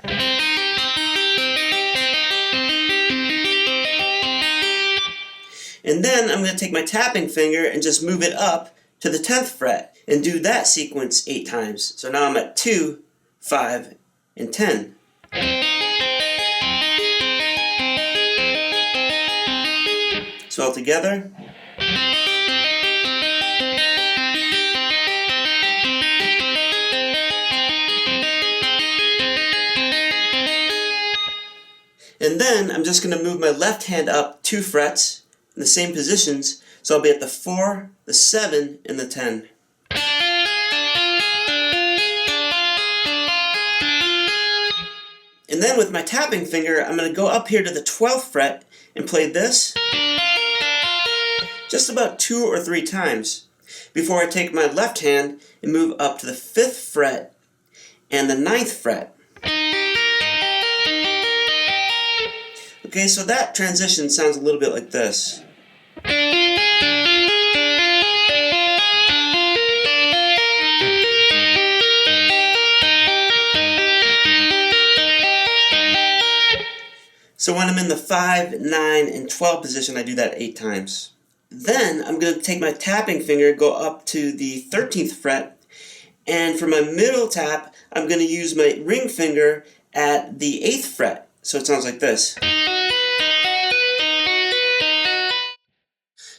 And then I'm going to take my tapping finger and just move it up to the 10th fret and do that sequence 8 times. So now I'm at 2, 5, and 10. So all together. And then I'm just going to move my left hand up 2 frets in the same positions, so I'll be at the 4, the 7, and the 10. And then with my tapping finger, I'm going to go up here to the 12th fret and play this just about 2 or 3 times. before I take my left hand and move up to the 5th fret and the 9th fret. Okay, so that transition sounds a little bit like this. So when I'm in the 5, 9, and 12 position, I do that 8 times. Then I'm going to take my tapping finger, go up to the 13th fret, and for my middle tap, I'm going to use my ring finger at the 8th fret. So it sounds like this.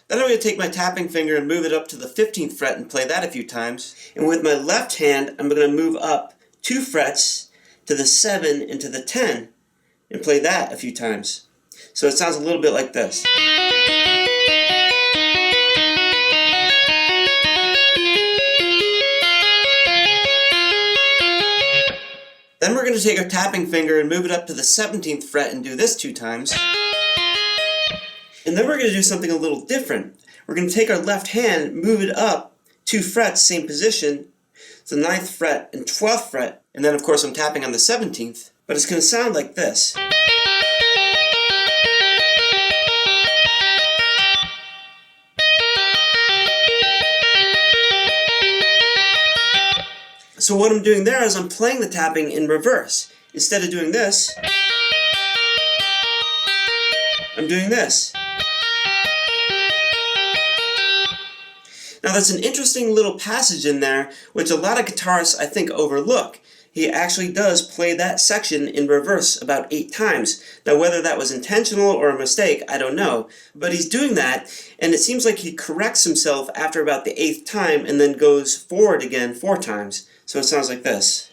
Then I'm going to take my tapping finger and move it up to the 15th fret and play that a few times. And with my left hand, I'm going to move up 2 frets to the 7 and to the 10 and play that a few times. So it sounds a little bit like this. Then we're going to take our tapping finger and move it up to the 17th fret and do this 2 times. And then we're going to do something a little different. We're going to take our left hand, move it up 2 frets, same position, to the 9th fret and 12th fret, and then of course I'm tapping on the 17th, but it's going to sound like this. So what I'm doing there is I'm playing the tapping in reverse. Instead of doing this, I'm doing this. Now that's an interesting little passage in there, which a lot of guitarists I think overlook. He actually does play that section in reverse about 8 times. Now whether that was intentional or a mistake, I don't know. But he's doing that, and it seems like he corrects himself after about the 8th time and then goes forward again 4 times. So it sounds like this.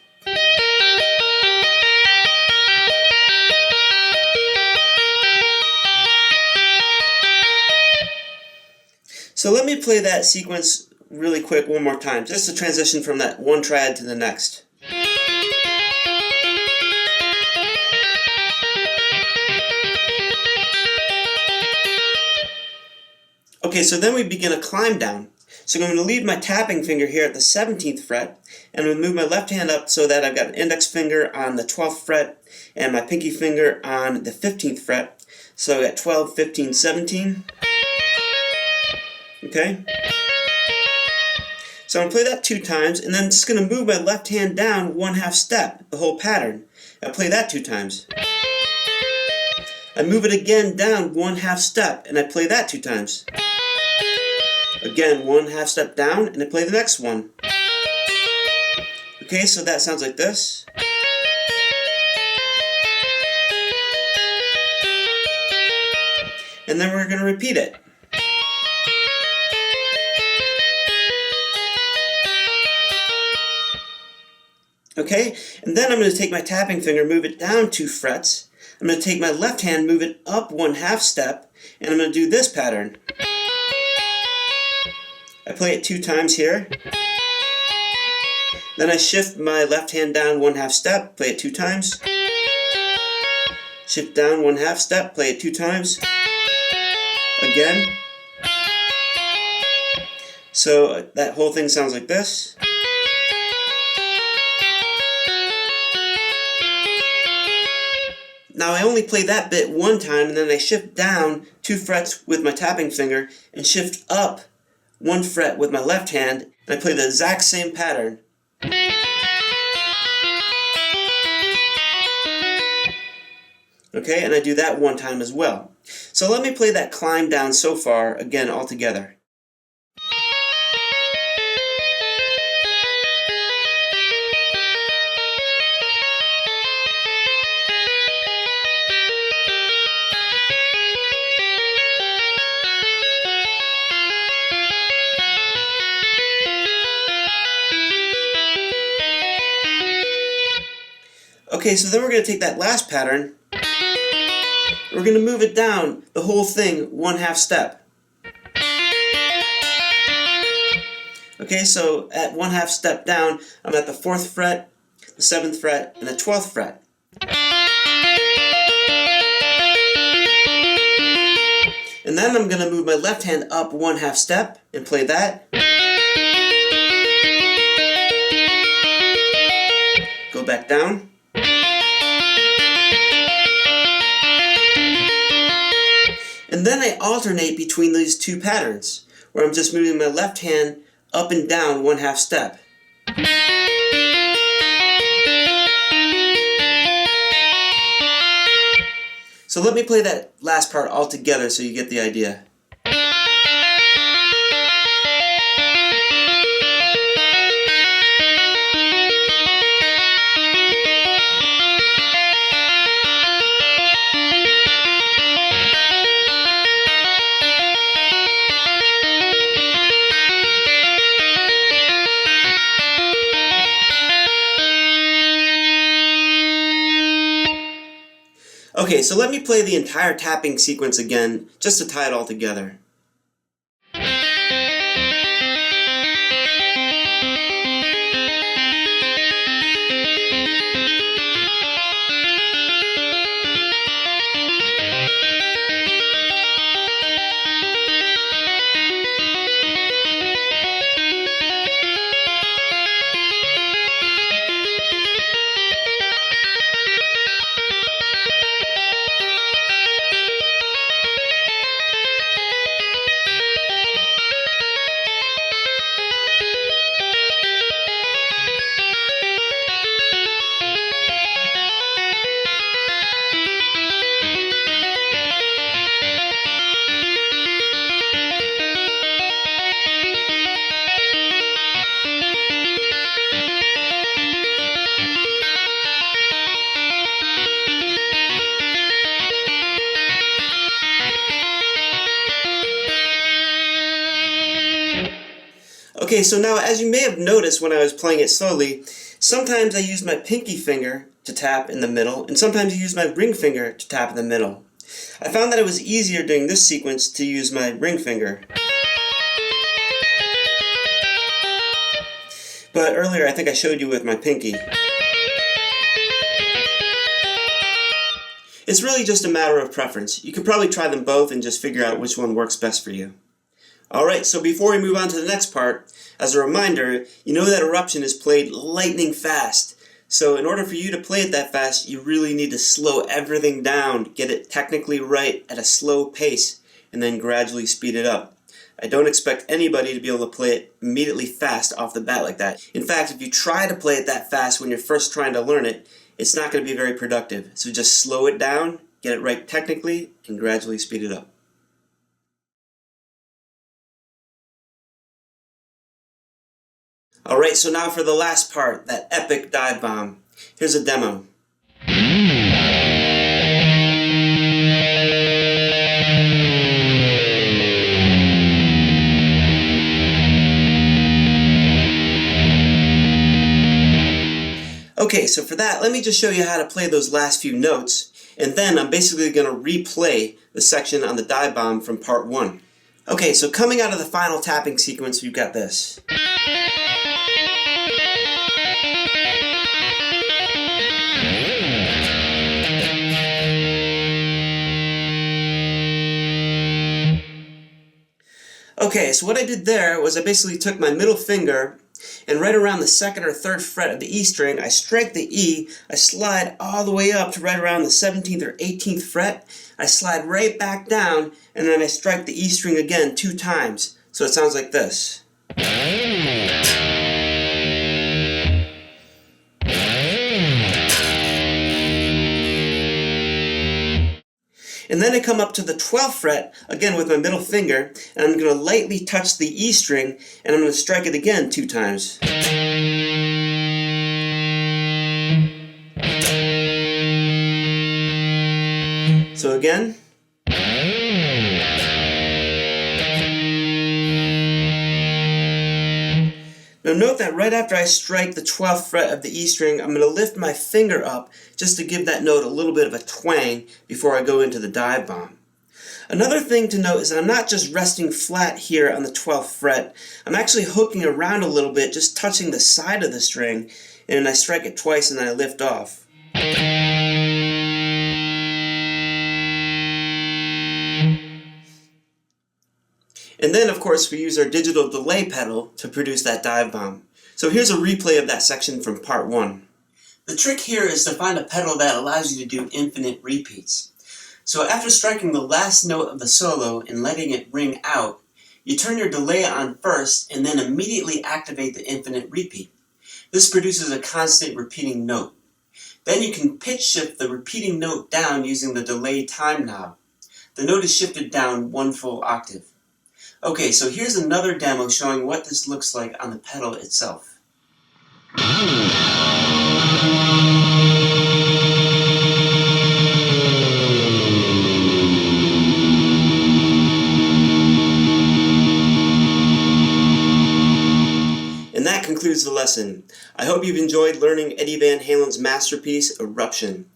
So let me play that sequence really quick one more time, just to transition from that one triad to the next. Okay, so then we begin a climb down. So I'm going to leave my tapping finger here at the 17th fret, and I'm going to move my left hand up so that I've got an index finger on the 12th fret and my pinky finger on the 15th fret. So I got 12, 15, 17. Okay? So I'm going to play that 2 times, and then I'm just going to move my left hand down 1/2 step, the whole pattern. I'll play that 2 times. I move it again down 1/2 step, and I play that 2 times. Again, 1/2 step down, and I play the next one. Okay, so that sounds like this. And then we're going to repeat it. Okay, and then I'm going to take my tapping finger, move it down 2 frets. I'm going to take my left hand, move it up 1/2 step, and I'm going to do this pattern. I play it 2 times here. Then I shift my left hand down 1/2 step, play it 2 times. Shift down 1/2 step, play it 2 times. Again. So that whole thing sounds like this. Now I only play that bit 1 time, and then I shift down 2 frets with my tapping finger and shift up 1 fret with my left hand, and I play the exact same pattern. Okay, and I do that 1 time as well. So let me play that climb down so far again all together. Okay, so then we're going to take that last pattern, we're going to move it down, the whole thing, 1/2 step. Okay, so at 1/2 step down, I'm at the 4th fret, the 7th fret, and the 12th fret. And then I'm going to move my left hand up 1/2 step and play that. back down. And then I alternate between these two patterns, where I'm just moving my left hand up and down 1/2 step. So let me play that last part all together so you get the idea. Okay, so let me play the entire tapping sequence again, just to tie it all together. Okay, so now as you may have noticed when I was playing it slowly, sometimes I use my pinky finger to tap in the middle, and sometimes I use my ring finger to tap in the middle. I found that it was easier during this sequence to use my ring finger. But earlier I think I showed you with my pinky. It's really just a matter of preference. You could probably try them both and just figure out which one works best for you. Alright, so before we move on to the next part, as a reminder, you know that Eruption is played lightning fast. So in order for you to play it that fast, you really need to slow everything down, get it technically right at a slow pace, and then gradually speed it up. I don't expect anybody to be able to play it immediately fast off the bat like that. In fact, if you try to play it that fast when you're first trying to learn it, it's not going to be very productive. So just slow it down, get it right technically, and gradually speed it up. Alright, so now for the last part, that epic dive bomb. Here's a demo. Okay, so for that, let me just show you how to play those last few notes, and then I'm basically going to replay the section on the dive bomb from part 1. Okay, so coming out of the final tapping sequence, we've got this. Okay, so what I did there was I basically took my middle finger and right around the 2nd or 3rd fret of the E string, I strike the E, I slide all the way up to right around the 17th or 18th fret, I slide right back down, and then I strike the E string again 2 times. So it sounds like this. And then I come up to the 12th fret, again with my middle finger, and I'm going to lightly touch the E string, and I'm going to strike it again 2 times. So again. Now note that right after I strike the 12th fret of the E string, I'm going to lift my finger up just to give that note a little bit of a twang before I go into the dive bomb. Another thing to note is that I'm not just resting flat here on the 12th fret, I'm actually hooking around a little bit, just touching the side of the string, and I strike it twice and then I lift off. And then, of course, we use our digital delay pedal to produce that dive bomb. So here's a replay of that section from part 1. The trick here is to find a pedal that allows you to do infinite repeats. So after striking the last note of the solo and letting it ring out, you turn your delay on first and then immediately activate the infinite repeat. This produces a constant repeating note. Then you can pitch shift the repeating note down using the delay time knob. The note is shifted down 1 full octave. Okay, so here's another demo showing what this looks like on the pedal itself. And that concludes the lesson. I hope you've enjoyed learning Eddie Van Halen's masterpiece, Eruption.